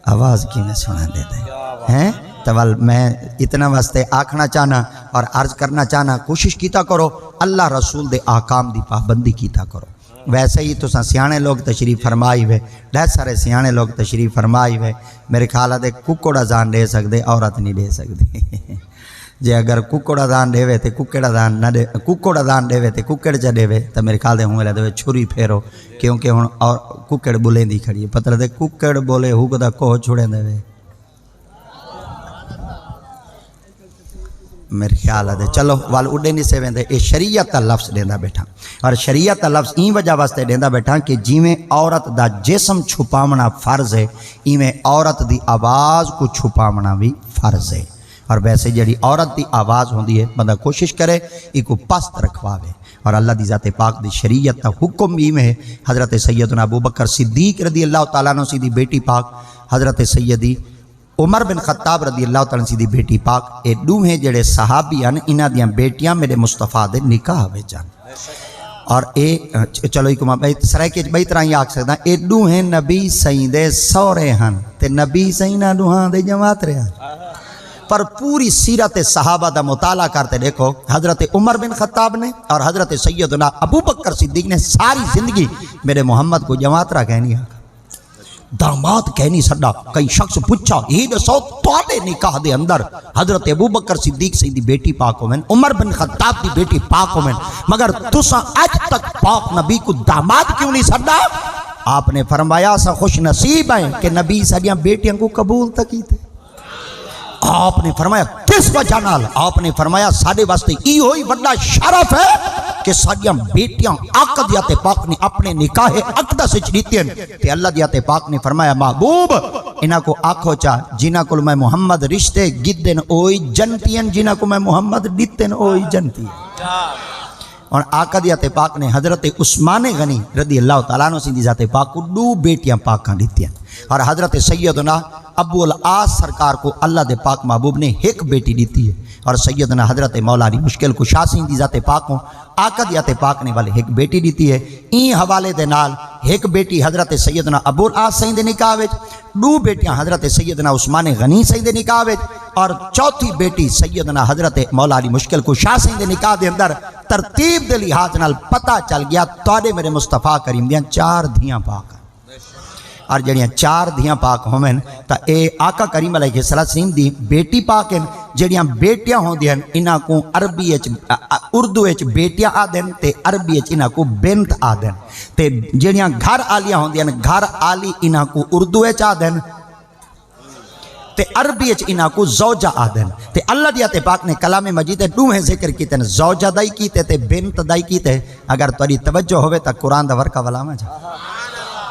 آواز کی میں سنا دیتا ہے۔ تو میں اتنا واسطے آکھنا چاہنا اور عرض کرنا چاہنا کوشش کیتا کرو اللہ رسول دے آکام دی پابندی کیتا کرو۔ ویسے ہی تو سیانے لوگ تشریف فرمائی ہوئے، ڈھیر سارے سیانے لوگ تشریف فرمائی ہوئے، میرے خیال ہے ککڑ اذان دے سکتے عورت نہیں دے سکتی۔ جے اگر ککڑ اذان دے وے تے ککڑ اذان نہ دے، ککڑ اذان دے وے تے ککڑ چ دے وے تو میرے خیال دے ہوں لے چھری پھیرو کیونکہ ہن اور ککڑ بولیں دی کھڑی ہے، پتہ دے ککڑ بولے ہو کدا کوہ چھڑے دے وے میرے خیال ہے چلو وال اڈے نہیں سے ویندے۔ اے شریعت کا لفظ دیندا بیٹھا اور شریعت کا لفظ این وجہ واسطے دیندا بیٹھا کہ جیویں عورت دا جسم چھپاونا فرض ہے ایویں عورت دی آواز کو چھپاونا بھی فرض ہے۔ اور ویسے جڑی عورت دی آواز ہوندی ہے بندہ کوشش کرے ایک پست رکھواوے، اور اللہ دی ذات پاک دی شریعت کا حکم بھی میں حضرت سیدنا ابوبکر صدیق رضی اللہ تعالیٰ عنہ سی دی بیٹی پاک، حضرت سیدی عمر بن خطاب رضی اللہ تعالیٰ عنہ سی دی بیٹی پاک، اے دوہیں جڑے صحابی ہیں انہاں دیاں بیٹیاں میرے مصطفیٰ دے نکاح ہوئے جان، اور اے چلو ایک سرائے کے بئی طرح ہی آکھ سکتا اے دوہیں نبی سائیں دے سورے ہن تے نبی سائیں نہ دوہاں دے جماعت رہے ہیں۔ پر پوری سیرت صحابہ دا مطالعہ کرتے دیکھو حضرت عمر بن خطاب نے اور حضرت سیدنا ابوبکر صدیق نے ساری زندگی میرے محمد کو جماعت رہا کہنی ہے، داماد کہنی سڈا۔ کئی شخص پوچھا یہ دسو تواڈے نکاح دے اندر حضرت ابوبکر صدیق سی دی بیٹی پاک ہومن، عمر بن خطاب دی بیٹی پاک ہومن، مگر تساں اج تک پاک نبی کو داماد کیوں نہیں سڈا؟ آپ نے فرمایا سا خوش نصیب ہیں کہ نبی سڈیاں بیٹیاں کو قبول تک ہی تھے۔ آپ نے فرمایا کس وجہ نال؟ آپ نے فرمایا ساڈے واسطے ای ہوئی بڑا شرف ہے کہ ساریاں بیٹیاں آقا دی ذات پاک نے اپنے نکاح اقدس وچ دتیاں تے اللہ دی ذات پاک نے فرمایا محبوب انہاں کو آکھو چا جنہاں کول میں محمد رشتے گدن اوئی جنتیاں جنہاں کو میں محمد دتن اوئی جنتی اور آقا دی ذات پاک نے حضرت عثمان غنی رضی اللہ تعالیٰ عنہ سی دی ذات پاک کو 2 بیٹیاں پاکاں دتیاں اور حضرت سیدنا ابو العاص سرکار کو اللہ دے پاک محبوب نے 1 بیٹی دیتی ہے اور سیدنا حضرت مولا علی مشکل کشا سی دی ذات پاک کو آقا دی ذات پاک نے والے 1 بیٹی دیتی ہے این حوالے دے نال 1 بیٹی حضرت سیدنا ابو العاص سی دے نکاح وچ 2 بیٹیاں حضرت سیدنا عثمان غنی سی دے نکاح وچ اور چوتھی بیٹی سیدنا حضرت مولا علی مشکل کشا سی دے نکاح دے اندر ترتیب دے لحاظ نال پتہ چل گیا تواڈے میرے مصطفیٰ کریم دیاں 4 دھیاں پاک اور جڑیاں 4 دھیاں پاک ہومن تا اے آقا کریم علیہ السلام دی بیٹی پاک ہیں جڑیاں بیٹیاں ہوندیاں انہاں کو عربی وچ اردو وچ بیٹیاں آدن تے عربی وچ انہاں کو بنت آدن تے جڑیاں گھر آلیاں ہوندیاں گھر آلی انہاں کو اردو وچ آدن تے عربی وچ انہاں کو زوجہ آدن تے اللہ دی ذات پاک نے کلام مجید دوویں ذکر کیتے ہیں زوجہ دائی کیتے تے بنت دائی کیتے اگر تہاڈی توجہ ہوے تا قرآن دا ورقہ ولاواں جا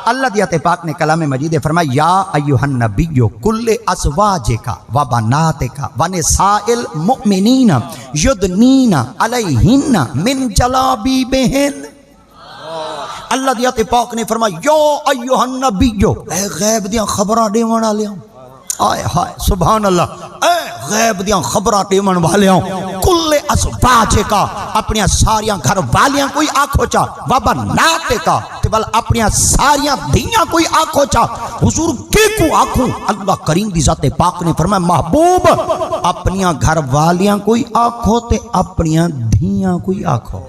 اللہ دی ذات پاک نے کلام مجید فرمایا یا ایھا النبی کل ازواجک و بناتک و نساء المؤمنین یدنین علیہن من جلابیبہن اللہ دی ذات پاک نے فرمایا یا ایھا النبی اے غیب دیاں خبراں دیون والیاں آئے ہائے سبحان اللہ اے غیب دیاں خبراں دیون والیاں کل ازواجک اپنی ساریاں گھر والیاں کوئی آکھو چا و بناتک بل اپنی ساریاں دھیاں کوئی آنکھو چا حضور کی کو آنکھوں اللہ کریم دی ذات پاک نے فرمایا محبوب اپنی گھر والیاں کوئی آنکھو تے اپنی دھیاں کوئی آنکھو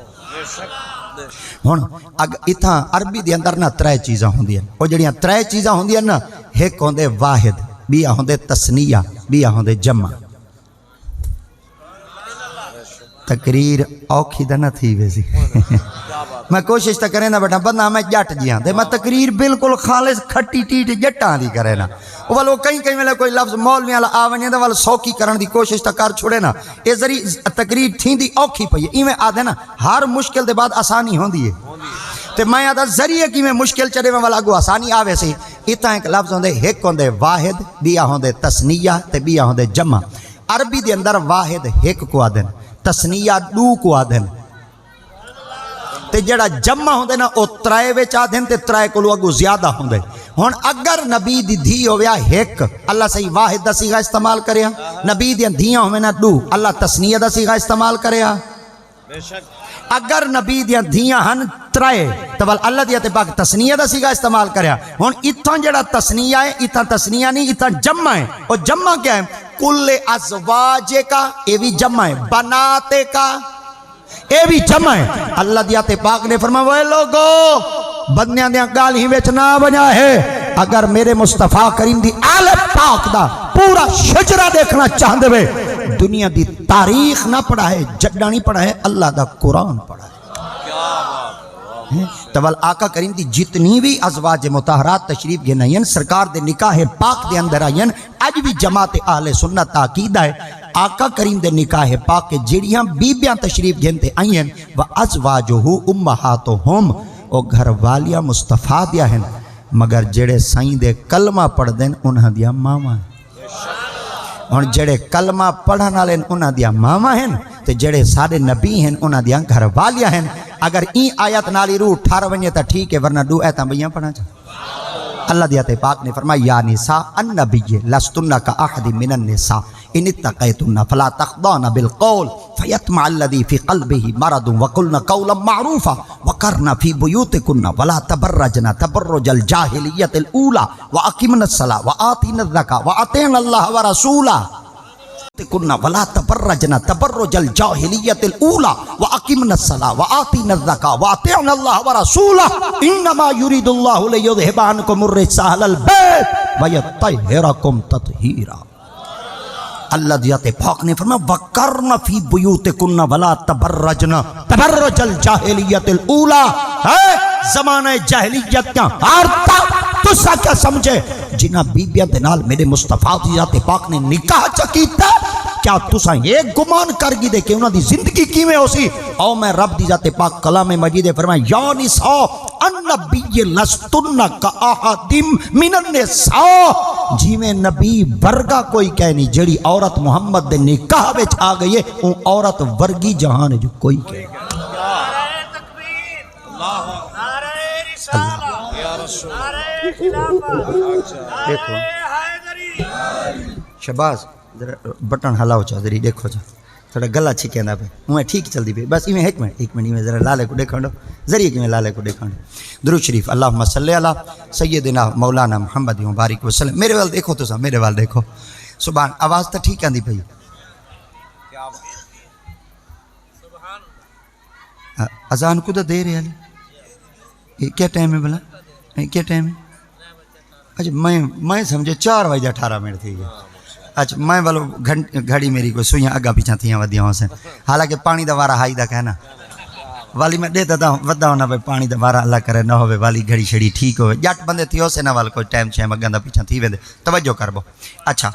ہن اتھاں عربی دے اندر نا 3 چیزاں ہوندیاں او جڑیاں 3 چیزاں ہوندیاں نا ایک ہوندے واحد بیا ہوندے تسنیہ بیا ہوندے جمع تقریر اوکھی دا نہ تھی ویسی میں کوشش تا کریں نا بیٹا بندہ میں جٹ جیاں دے میں تقریر بالکل خالص کھٹی ٹیٹ جٹاں دی کرے نا وہ کہیں میں کوئی لفظ مولوی والا آونی دا سوکی کرن دی کوشش تا کر چھوڑے نا اے ذری تقریر تھیندی اوکھی پئی ہے ایویں آدھے نا ہر مشکل دے بعد آسانی ہوندی ہے تے میں آدھا ذریعے کی میں مشکل چڑے میں والا گو آسانی آوے سی اتنا ایک لفظ ہوندے ایک ہوندے واحد بیا ہوندے تسنیہ تے بیا ہوندے جمع عربی دے اندر واحد ایک کو آدھن تسنیہ 2 کو آدھن تے جڑا جمع ہوندے نا او 3 وچ آدھن تے 3 کولوں اگوں زیادہ ہوندے ہن اگر نبی دی دھی ہویا ایک اللہ صحیح واحد دا صیغہ استعمال کریا نبی دی دھیاں ہوے نا 2 اللہ تسنیہ دا صیغہ استعمال کریا بے شک اگر نبی دیاں دھیاں ہن 3 تو اللہ دی ذات پاک تسنیہ دا صیغہ استعمال کریا ہن اتھاں جڑا تسنیہ ہے اتھاں تسنیہ نہیں اتھاں جمع ہے اور جمع کیا ہے کل ازواجے کا اے بھی جمع ہے بناتے کا اے بھی جمع ہے اللہ دی ذات پاک نے فرمایا وہ لوگو بندیاں دیاں گال ہی وچ نہ بنا ہے اگر میرے مصطفیٰ کریم دی آل پاک دا پورا شجرہ دیکھنا چاہندے وے دنیا دی تاریخ نہ پڑھا ہے جڈا نہیں پڑھا ہے اللہ دا قرآن پڑھا ہے تول آقا کریم دی جتنی بھی ازواج مطہرات تشریف گنائیں سرکار دے نکاح پاک دے اندر آئین اج بھی جماعت اہل سنت تاکید ہے آقا کریم دے نکاح پاک کے جڑیاں بیبیاں تشریف گھنتے آئین و ازواجہو امہاتہم او گھر والیاں مصطفیٰ دیا ہیں مگر جڑے سائیں دے کلمہ پڑھ دیں انہاں دیا ماما ہیں اور جڑے کلمہ پڑھن والے انہاں دیا ماما ہیں تے جڑے سارے نبی ہیں انہاں دیا گھر والیاں ہیں اگر این آیت نالی روح ٹھار ونجے تا ٹھیک ہے ورنہ 2 ایتاں بیاں پڑھا جا اللہ دیا تے پاک نے فرمایا یا نساء النبی لستن کا احد من النساء ان اتقیتن فلا تخضعن بالقول فیطمع الذی فی قلبه مرض وقلن قولا معروفا وقرن فی بیوتکن ولا تبرجن تبرج الجاہلیت الاولى واقمن الصلاة وآتین الزکاة واطیعن اللہ ورسولہ كنا ولا تبرجنا تبرج الجاهلية الأولى وأقمنا الصلاة وآتينا الزكاة وأطيعنا الله ورسوله إنما يريد الله ليذهب عنكم الرجس أهل البيت ويطهركم تطهيرا اللہ دیات پاک نے فرمایا وَقَرْنَ فِي بُيُوتِكُنَّ وَلَا تَبَرَّجْنَ تَبَرَّجَ الْجَاهِلِيَّةِ الْأُولَى زمانہ جاہلیت کا آرتا تو سا کیا سمجھے جنہ بیبیاں دے نال میرے مصطفیٰ دیات پاک نے نکاح چکیتا کیا تساں یہ گمان کر گی دے کہ انہاں دی زندگی کیویں ہو سی؟ او میں رب دی ذات پاک کلام مجید فرمایا یا نساء النبی لستن کاحدم من النساء، جی میں نبی ورگا کوئی کہہ نہیں، جڑی عورت محمد دے نکاح وچ آ گئی ہے اون عورت ورگی جہان جو کوئی کہے۔ دیکھو شباز ذرا بٹن ہلاؤ چا ذری دیکھو چا تھوڑا گلا چھکیندا پہ میں ٹھیک چلدی پئی بس ایویں ایک منٹ میں ذرا لالے کو دیکھن دو ذریعے کہ میں لالے کو دیکھن دو۔ درود شریف اللہم صلی علی سیدنا مولانا محمد مبارک وسلم۔ میرے وال دیکھو تو سا میرے وال دیکھو سبحان، آواز تو ٹھیک آندی پئی؟ اذان کو تو دے رہے ہیں کیا ٹائم ہے بھلا؟ کیا ٹائم ہے؟ اچھا میں سمجھے 4:18 تھی گیا۔ اچھا میں بولو گھڑی میری کوئی سوئیاں اگا پیچھا تھیاں ودیاں ہو سن، حالانکہ پانی دا وارا ہائی دا کہنا والی میں دیتا تھا ودا ہونا بھائی پانی دا وارا اللہ کرے نہ ہوئے والی گھڑی شڑی ٹھیک ہوئے جٹ بندے تھی ہو سے نہ والا کوئی ٹائم چھے مگن دا پیچھا تھی ویندے توجہ کر بو۔ اچھا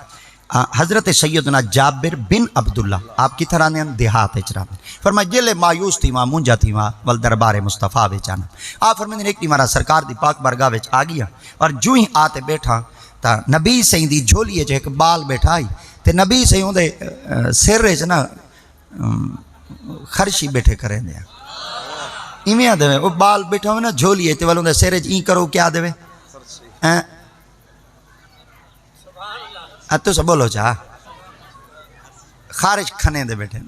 حضرت سیدنا جابر بن عبداللہ آپ کی طرح نے دیہات اچرا فرمایا جلے مایوس تھی ماں منجا تھی ماں ول دربار مصطفیٰ بیچانا آپ فرمائیں ایک مارا سرکار دی پاک برگاہ وچ آ گیا اور جو ہی آتے بیٹھا تا نبی سہیں دی جھولیے جو ایک بال بیٹھا آئی تے نبی سہیں دے سر وچ نا خرشی بیٹھے کریں دیا ایویں آ دے وہ بال بیٹھا ہوئے نا جھولیے تے والوں دے سر وچ این کرو کیا دے تو سب بولو چاہ خارج کھنے دے بیٹھے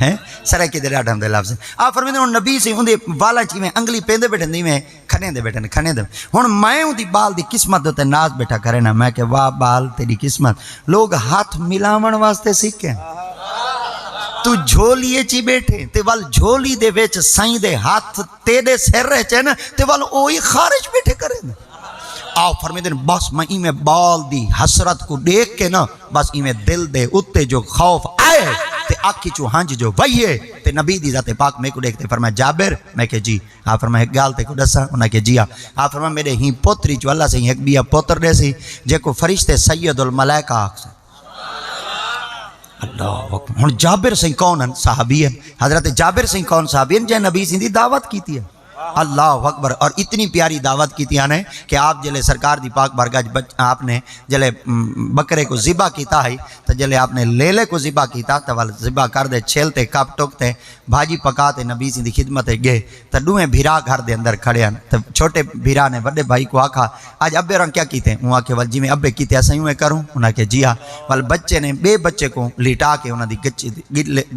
ہیں سرکی دے ڈاٹھا ہم دے لفظ آپ فرمائیں دے نبی سے ہوں دے والا چی میں انگلی پیندے بیٹھے دی میں کھنے دے بیٹھے کھنے دے ہون میں ہوں دی بال دی قسمت ہوتے ناز بیٹھا کرے نا میں کہ واہ بال تیری قسمت لوگ ہاتھ ملاون واسطے سیکھیں تو جھولیے چی بیٹھے تے وال جھولی دے ویچ سائیں دے ہاتھ تیرے سر رہ چے نا تے وال اوہی خارج بیٹھے کرے نا آؤ فرمائیں دن بس میں ایمیں بال دی حسرت کو دیکھ کے نا بس ایمیں دل دے اتے جو خوف آئے تے آکھی چو ہنج جو وئیے تے نبی دی ذات پاک میں کو دیکھتے فرمایا جابر میں کہ جی آپ فرمایا ایک گال تے کو دسا انہاں کہ جی آپ فرمایا میرے ہی پوتری جو اللہ سے ایک بیا پوتر دے سی جے کو فرشتے سید الملائکہ آکھ سے اللہ اکبر ہن جابر سے کون ہیں صحابی ہیں حضرت جابر سے کون صحابی ہیں جے نبی سے دی دعوت کیتی ہے اللہ اکبر اور اتنی پیاری دعوت کی تھی آنے کہ آپ جلے سرکار دی پاک بارگاہ آپ نے جلے بکرے کو ذبح کیتا ہے تو جلے آپ نے لیلے کو ذبح کیتا تو والے ذبح کر دے چھیلتے کپ ٹوکتے بھاجی پکاتے نبی سی دی خدمت گئے تو دوئیں بھیرا گھر دے اندر کھڑے ہیں تو چھوٹے بھیرا نے بڑے بھائی کو آکھا آج ابے رنگ کیا کیتے ہیں وہ آکھے وال جی میں ابے کیتے ایسا ہی میں کروں انہاں کہ جی وال بچے نے بے بچے کو لیٹا کے انہاں دی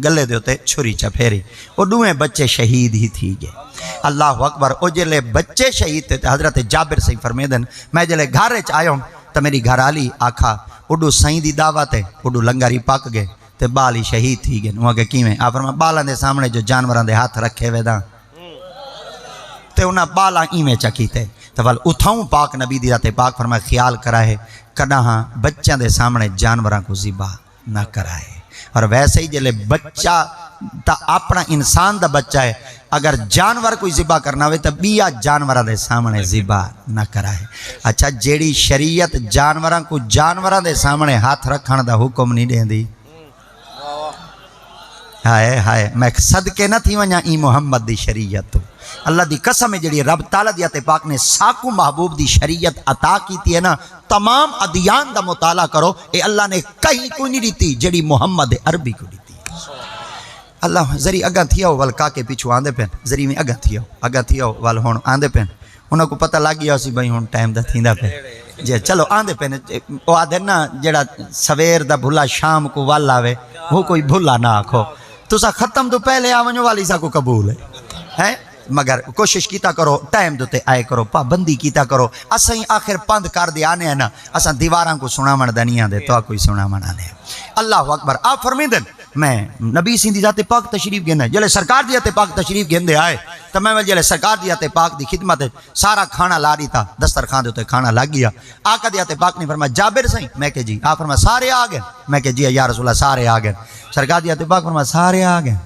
گلے دے ہوتے چھری چپھیری وہ دوئیں بچے شہید ہی تھی گئے اللہ اکبر او جلے بچے شہید تھے حضرت جابر سے فرمیدن میں جلے گھارے چاہیے ہوں تو میری گھر آلی آکھا اڈو سائیں دی دعوت ہے اڈو لنگاری پاک گئے تے بالی شہید تھی گئے وہاں کے کیویں آپ فرمائے بالاں دے سامنے جو جانوراں دے ہاتھ رکھے ہوئے دا تے انہاں بالاں ایویں چکی تے تو وال اتھاؤں پاک نبی دی ذات پاک فرمائے خیال کرائے کداں بچیاں دے سامنے جانوراں کو ذبح نہ کرائے اور ویسے ہی جلے بچہ تا اپنا انسان دا بچہ ہے اگر جانور کوئی ذبح کرنا ہوئے تو بیا جانورہ دے سامنے ذبح نہ کرائے اچھا جیڑی شریعت جانوراں کو جانوراں دے سامنے ہاتھ رکھن دا حکم نہیں دیں دی ہائے ہائے میں صدقے نہ تھی ونیا ای محمد دی شریعت تو اللہ دی قسم ہے جڑی رب تعالیٰ دیات پاک نے ساکو محبوب دی شریعت عطا کی تھی ہے نا تمام ادیان دا مطالعہ کرو اے اللہ نے کہیں کوئی نہیں دیتی جڑی محمد عربی کو دیتی اللہ ذری اگاں تھیا ہو والکا کے پیچھو آندے پین ذری میں اگاں تھیا ہو وال ہون آندے پین انہوں کو پتہ لگ گیا سی بھائی ہون ٹائم دا تھیندہ پین جی چلو آندے پین وہ آدھے نا جڑا سویر دا بھلا شام کو وال آوے وہ کوئی بھلا نہ آکھو تو سا ختم تو پہلے آونجو والی سا کو قبول ہے مگر کوشش کیتا کرو ٹائم دوتے آئے کرو پابندی کیتا کرو اساں آخر پند کر دے آنے ہیں نا اساں دیواراں کو سنا من دنیا دے تو کوئی سنا من آنے اللہ اکبر آپ فرمیدن میں نبی سندھی ذات پاک تشریف گھنے جلے سرکار دی ذات پاک تشریف گھندے آئے تو میں جلے سرکار دی ذات پاک دی خدمت سارا کھانا لا رہی تھا دسترخوان دے ہوتے کھانا لگ گیا آقا دی ذات پاک نے فرمایا جابر سائیں میں کہ جی آپ فرمایا سارے آ گئے میں کہ جی یا رسول اللہ سارے آ گئے سرکار دی ذات پاک فرمایا سارے آ گئے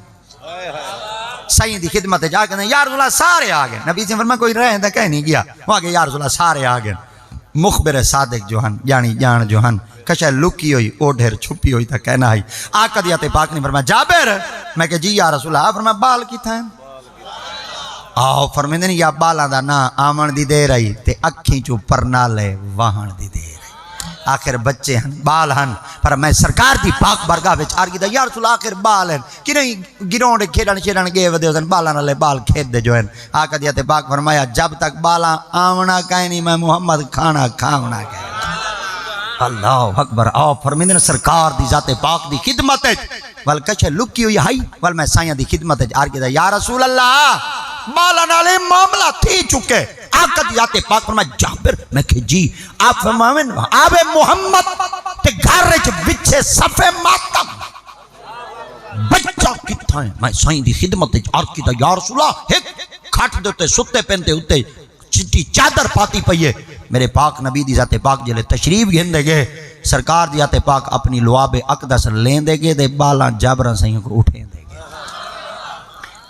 سائیں دی خدمت جا کے یا رسول اللہ سارے آ گئے نبی سے فرمایا کوئی رہندہ کہیں نہیں گیا وہ آگے یا رسول اللہ سارے آ گئے مخبر صادق جو ہن جانی جان جو ہن کشے لکی ہوئی او ڈھیر چھپی ہوئی تا کہنا ہے آقا دیات پاک نے فرمایا جابر میں کہ جی یا رسول اللہ فرمایا بال کی تھا آؤ فرمیندے نہیں یا بالاں دا نا آمن دی دے رہی تے اکھیں چو پرنا لے واہن دی دے رہی آخر بچے ہن بال ہن پر میں سرکار دی پاک برگاہ وچ آرگی دا یا رسول آخر بال ہیں کہ نہیں گراؤنڈ کھیڈن شیڈن گئے ودے ہوسن بالاں نالے بال کھید دے جو ہیں آقا دیات پاک فرمایا جب تک بالاں آونا کہیں نہیں میں محمد کھانا کھاونا کہیں اللہ اکبر آؤ فرمیندے سرکار دی ذات پاک دی خدمت ول کچھ لکی ہوئی ہائی ول میں سائیاں دی خدمت آرگی دا یا رسول اللہ بالا نالے معاملہ تھی چکے آقا دی ذات پاک فرمایا جابر میں کہ جی آپ فرمائیں آب محمد تے گھر رچ بچھے صفے ماتم بچہ کتھا ہے میں سائیں دی خدمت آرگی دا یا رسول اللہ ایک کھٹ دوتے ستے پہنتے ہوتے چٹی چادر پاتی پئیے میرے پاک نبی دی ذات پاک جلے تشریف گھندے گئے سرکار دی ذات پاک اپنی لعاب اقدس لین دے گئے دے بالاں جابراں سائیں کو اٹھیں دے گئے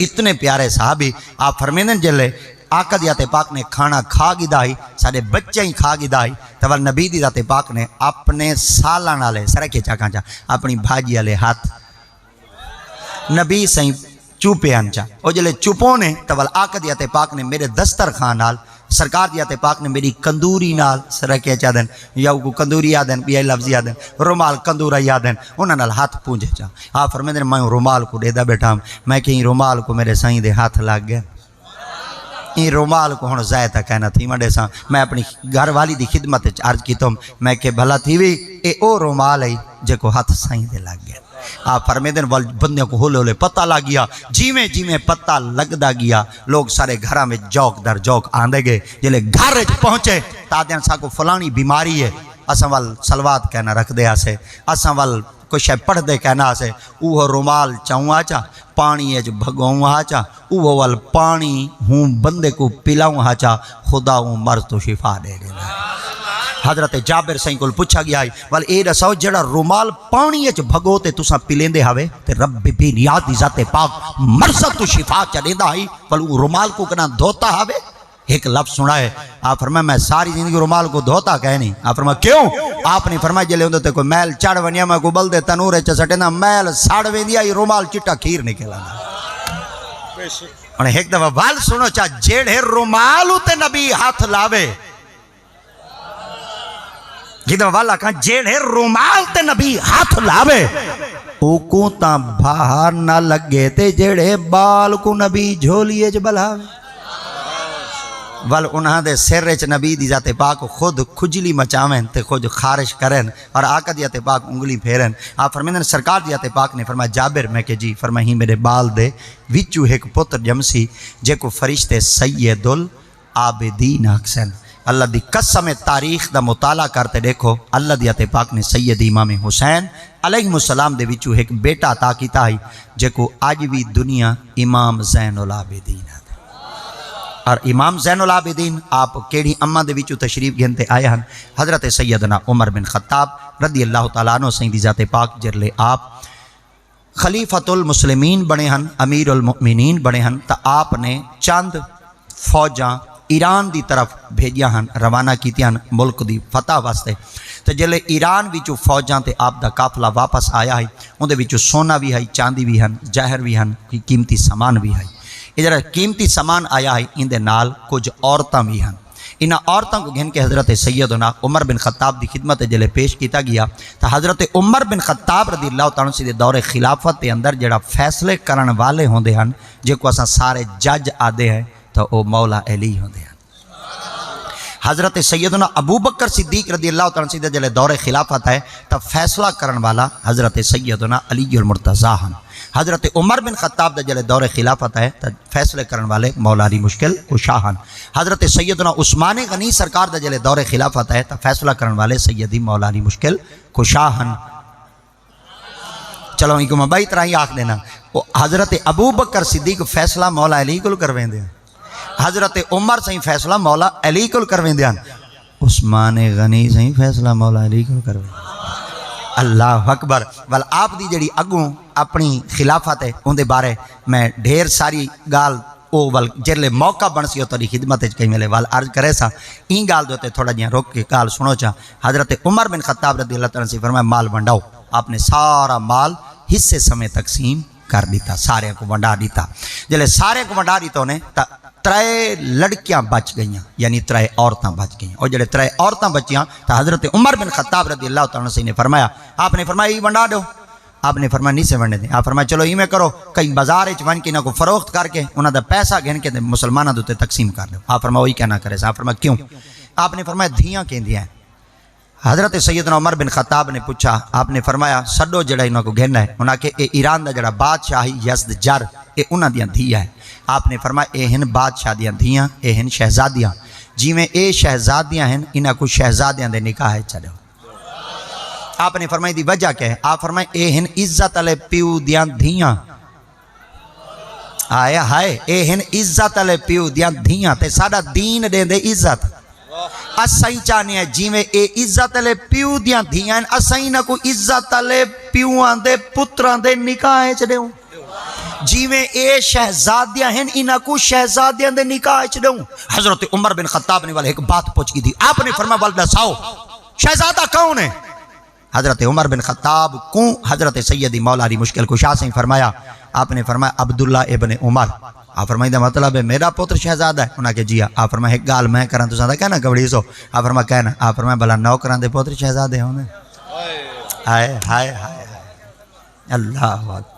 اتنے پیارے صحابی آپ فرمیندن جلے آقا دی ذات پاک نے کھانا کھا گی دائی سارے بچے ہی کھا گی دائی تو نبی دی ذات پاک نے اپنے سالان والے سرکے چاکاں چا اپنی بھاجی والے ہاتھ نبی سائیں چوپے انچا او جلے چوپوں نے تو آقا دی ذات پاک نے میرے دسترخوان نال سرکار دی ذات پاک نے میری کندوری نال سرکے چا دن یا کو کندوری یادن بھی لفظ یادن رومال کندورا یادن انہاں نال ہاتھ پونجے چا آپ فرمیندے میں رومال کو دے دا بیٹھا میں کہ رومال کو میرے سائیں دے ہاتھ لگ گیا این رومال کو ہن زائدہ کہنا تھی منڈے سا میں اپنی گھر والی دی خدمت عرض کی تم میں کہ بھلا تھی وی اے او رومال ہے جے کو ہاتھ سائیں دے لگ گیا آپ فرمیدن بندے کو ہولے ہولے پتہ لگ گیا جیویں جیویں پتہ لگدا گیا لوگ سارے گھراں میں جوک در جوک آندے گئے جلے گھر پہنچے تادیاں سا کو فلانی بیماری ہے اساں وال سلوات کہنا رکھ دے آسے اساں وال کوئی شے پڑھ دے کہنا آسے اوہ رومال چاہوں آچا پانی اچ بھگوں آچا اوہ وال پانی ہوں بندے کو پلاؤں آچا خدا ہوں مرض تو شفا دے دینا حضرت جابر سائیں کو پوچھا گیا ہے وال اے رسو جڑا رومال پانی اچ بھگو تے تساں پلیندے ہوے تے رب بھی نیاز دی ذات پاک مرض تو شفا چ دیندا ہے ول رومال کو کنا دھوتا ہوے ایک لفظ سنا ہے آپ فرمایا میں ساری زندگی رومال کو دھوتا کہہ نہیں آپ فرمایا کیوں آپ نے فرمایا جلے ہوندے تے کوئی میل چڑھ ونیا میں کو بل دے تنور اچ سٹیندا میل سڑ ویندیا ای رومال چٹا کھیر نکلنا اور ایک دفعہ وال سنو چا جیڑے رومال تے نبی ہاتھ لاوے جدو والا کہاں جیڑے رومال تے نبی ہاتھ لاوے او کو تاں باہر نہ لگے تے جیڑے بال کو نبی جھولیے جو بلاوے ول انہاں دے سر وچ نبی دی ذات پاک خود کھجلی مچاویں تے خود خارش کریں اور آقا دی ذات پاک انگلی پھیرن آپ فرمیندن سرکار دی ذات پاک نے فرمایا جابر میں کہ جی فرمایا ہی میرے بال دے وچوں ایک پتر جمسی جے کو فرشتے سید العابدین آکھسن اللہ دی قسم تاریخ دا مطالعہ کرتے دیکھو اللہ دی ذات پاک نے سید امام حسین علیہ السلام دے وچوں ایک بیٹا عطا کیتا ہے جے کو اج بھی دنیا امام زین العابدین ہے اور امام زین العابدین آپ کیڑی اماں دے وچوں تشریف گھنتے آئے ہیں حضرت سیدنا عمر بن خطاب رضی اللہ تعالیٰ عنہ سائیں دی ذات پاک جرلے آپ خلیفۃ المسلمین بنے ہیں امیر المؤمنین بنے ہیں تا آپ نے چند فوجاں ایران دی طرف بھیجیا ہیں روانہ کیتیاں ملک دی فتح واسطے تو جلے ایران وچوں فوجاں تے آپ دا قافلہ واپس آیا ہے اون دے وچوں سونا بھی ہے چاندی بھی ہیں جہر بھی ہیں قیمتی سامان بھی ہے ادھر قیمتی سامان آیا ہے ان دے نال کچھ عورتاں بھی ہیں ان عورتوں کو گھن کے حضرت سیدنا عمر بن خطاب دی خدمت جلے پیش کیتا گیا تو حضرت عمر بن خطاب رضی اللہ تعالیٰ عنہ دور خلافت دے اندر جڑا فیصلے کرن والے ہوندے ہیں جے کو اساں سارے جج آدے ہیں تو او مولا علی ہوندے ہیں حضرت سیدنا ابو بکر صدیق رضی اللہ تعالیٰ عنہ جلے دور خلافت ہے تو فیصلہ کرن والا حضرت سیدنا علی المرتضیٰ ہیں حضرت عمر بن خطاب دا جلے دور خلافت ہے تو فیصلے کرن والے مولا علی مشکل کشاہن حضرت سیدنا عثمان غنی سرکار دا جلے دور خلافت ہے تو فیصلہ کرن والے سیدی مولا علی مشکل کشاہن چلو ان کو میں بائی طرح ہی آکھ دینا حضرت ابو بکر صدیق فیصلہ مولا علی کو کرویں دیں حضرت عمر سے فیصلہ مولا علی کو کرویں دیں عثمان غنی سے فیصلہ مولا علی کو کرویں دیں اللہ اکبر ول آپ دی جڑی اگوں اپنی خلافت ہے ان دے بارے میں ڈھیر ساری گال او ول جلے موقع بن سی تیری خدمت کئی ملے وال عرض کرے سا این گال دوتے تھوڑا جہاں روک کے گال سنو چاہ حضرت عمر بن خطاب رضی اللہ تعالیٰ سے فرمایا مال ونڈاؤ. آپ نے سارا مال حصے سمے تقسیم کر دیتا, سارے کو ونڈا دیتا. جلے سارے کو ونڈا دیتا انہیں ترے لڑکیاں بچ گئیاں, یعنی ترے عورتاں بچ گئیاں. اور جلے ترے عورتاں بچیاں تو حضرت عمر بن خطاب رضی اللہ تعالیٰ سے نے فرمایا, آپ نے فرمایا یہ ونڈا دو. آپ نے فرمایا نہیں سے ونڈے دیں. آپ فرمایا چلو یہ کرو کئی بازار ون کے انہوں کو فروخت کر کے انہوں دا پیسہ گھن کے مسلمانوں دوتے تقسیم کر دو. آپ فرمایا وہی کہنا کرے سا. آپ فرمایا کیوں؟ آپ نے فرمایا دھیاں کہندیاں ہیں. حضرت سیدنا عمر بن خطاب نے پوچھا, آپ نے فرمایا سڈو جڑا انہوں کو گھننا ہے انہوں کہ اے ایران دا جڑا بادشاہی یزد جر اے انہوں دیاں دھیاں ہے. آپ نے فرمایا اے ہن بادشاہ دیاں دھیاں, اے ہن شہزادیاں. جی میں اے شہزادیاں ہیں انہوں کو شہزادیاں دے نکاح ہے چلو. آپ نے فرمائی دی وجہ کیا ہے؟ آپ فرمائے اے ہن عزت علی پیو دیاں دھیاں. آیا ہائے اے ہن عزت علی پیو دیاں دھیاں تے ساڑا دین دے دے عزت. اسائی چاہنے ہیں جی میں اے عزت علی پیو دیاں دھیاں اسائی نہ کو عزت علی پیوان دے پتران دے نکاح ہے چلے ہوں. جی میں اے شہزادیاں ہیں انہاں کو شہزادیاں دے نکاح ہے چلے ہوں. حضرت عمر بن خطاب نے والے ایک بات پوچھ کی تھی. آپ نے فرمایا والدہ ساؤ شہزادہ کون ہے؟ حضرت عمر بن خطاب کو حضرت سیدی مولا علی مشکل کشا سے فرمایا. آپ نے فرمایا عبداللہ ابن عمر. آپ فرمائی دا مطلب ہے میرا پوتر شہزادہ ہے؟ انہاں کہ جی ہاں. آپ فرمایا ایک گال میں کرن تو سادہ کہنا کبڑی سو. آپ فرمایا کہنا. آپ فرمایا بھلا نوکران دے پوتر شہزادے ہونے. ہائے ہائے ہائے اللہ اکبر.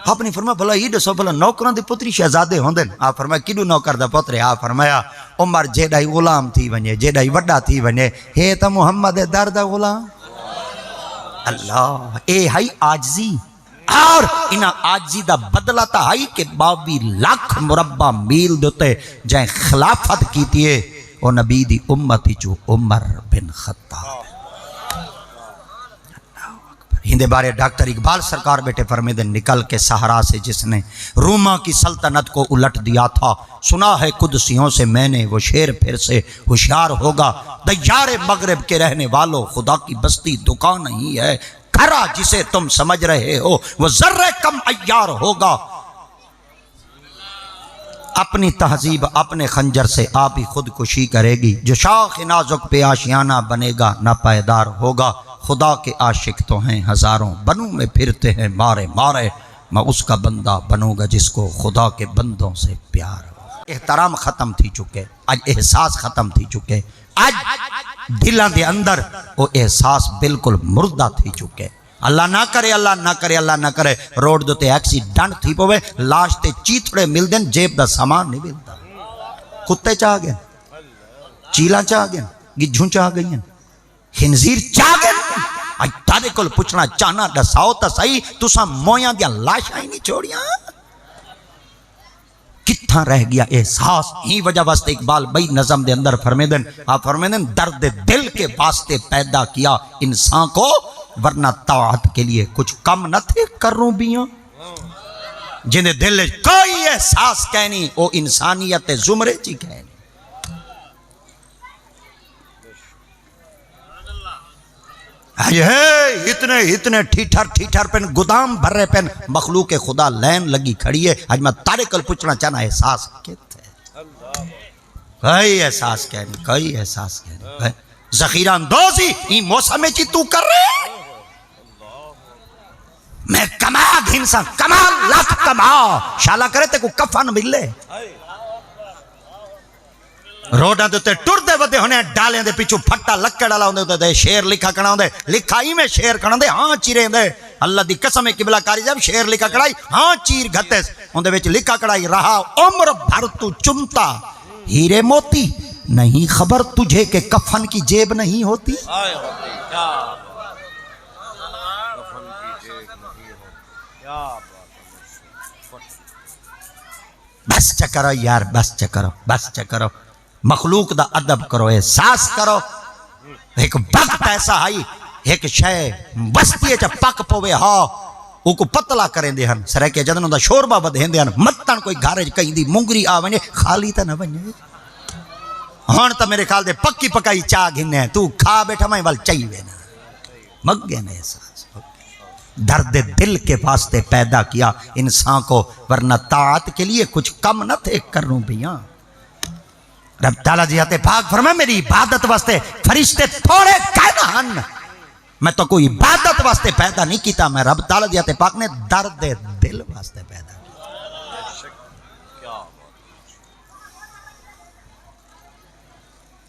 آپ نے فرمایا بھلا یہ دسو بھلا نوکران دے پوتری شہزادے ہوندے؟ آپ فرمایا کیڑو نوکر دا پوتر ہے؟ آپ فرمایا عمر جیڑائی غلام تھی ونجے جیڑائی وڈا تھی ونجے ہے تا محمد در دا غلام. اللہ اے ہائی آجزی اور انہا آجزی دا بدلہ تا ہائی کہ 22 لاکھ مربع میل دوتے جائیں خلافت کیتی ہے وہ نبی دی امتی جو عمر بن خطاب. ہندے بارے ڈاکٹر اقبال سرکار بیٹے فرمیدن نکل کے صحرا سے جس نے روما کی سلطنت کو الٹ دیا تھا, سنا ہے قدسیوں سے میں نے وہ شیر پھر سے ہوشیار ہوگا. دیار مغرب کے رہنے والوں خدا کی بستی دکان نہیں ہے, کھرا جسے تم سمجھ رہے ہو وہ ذرے کم عیار ہوگا. اپنی تہذیب اپنے خنجر سے آپ ہی خودکشی کرے گی, جو شاخ نازک پہ آشیانہ بنے گا نہ پائیدار ہوگا. خدا کے عاشق تو ہیں ہزاروں بنوں میں پھرتے ہیں مارے مارے, میں اس کا بندہ بنوں گا جس کو خدا کے بندوں سے پیار ہو. احترام ختم تھی چکے, آج احساس ختم تھی چکے, آج دلان دے اندر وہ احساس بالکل مردہ تھی چکے. اللہ نہ کرے اللہ نہ کرے اللہ نہ کرے روڈ دوتے ایکسیڈنٹ تھی پوے لاش تے چیتڑے مل دیں جیب دا سامان نہیں ملتا. کتے چاہ گئے, چیلاں چاہ گئے, گجھوں چاہ گئی ہیں, خنزیر چاہ گئے. آج تارے کل پوچھنا چاہنا دساؤ تا صحیح تساں مویاں دیا لاشاں ہی نہیں چھوڑیاں. کتھاں رہ گیا احساس؟ ہی وجہ واسطے اقبال بھائی نظم دے اندر فرمیدن, آپ فرمیدن درد دل کے واسطے پیدا کیا انسان کو ورنہ طاعت کے لیے کچھ کم نہ تھے کروں بیاں. جنہیں دل کوئی احساس کہنی وہ انسانیت زمرے چی کہنی. اتنے ٹھیٹھر پین گدام بھر رہے پین مخلوق خدا لین لگی کھڑی ہے. آج میں تارے کل پوچھنا چاہنا احساس کہتے ہیں, کوئی احساس کہنی, کوئی احساس کہنی. ذخیرہ اندوزی این موسم چی تو کر رہے میں کما گھنسا کما لاکھ کما شالا کرے تے کو کفن ملے. روڈاں دے ٹر دے ودے ہونے ڈالیں دے پیچھو پھٹا لکڑ والا ہوندے دے شیر لکھا کنا ہوندے لکھا ہی میں شیر کنا ہوندے ہاں چیرے ہوندے. اللہ دی قسم ہے قبلہ کاری جب شیر لکھا کڑائی ہاں چیر گھتے ہوندے وچ لکھا کڑائی رہا عمر بھر تو چنتا ہیرے موتی نہیں خبر تجھے کہ کفن کی جیب نہیں ہوتی. بس چکرو یار, بس چکرو, بس چکرو. مخلوق دا ادب کرو, احساس کرو. ایک وقت ایسا آئی ایک شے بستی چا پک پوے ہاں وہ کو پتلا کریں دے ہن سرے کے جدنوں دا شوربہ بدھیں دے ہن متن کوئی گھارج کہیں دی مونگری آونے خالی تا نہ بنجے. ہن تا میرے خیال دے پکی پکائی چاہ گھنے تو کھا بیٹھا میں وال چاہیے نا مگ گئے نا احساس. درد دل کے واسطے پیدا کیا انسان کو، ورنہ طاعت کے لیے کچھ کم نہ تھے کروں بیاں۔ رب تعالیٰ جی آتے پاک فرمائے میری عبادت واسطے فرشتے تھوڑے کہنا ہن، میں تو کوئی عبادت واسطے پیدا نہیں کیتا، میں رب تعالیٰ جی آتے پاک نے درد دل واسطے پیدا کیا۔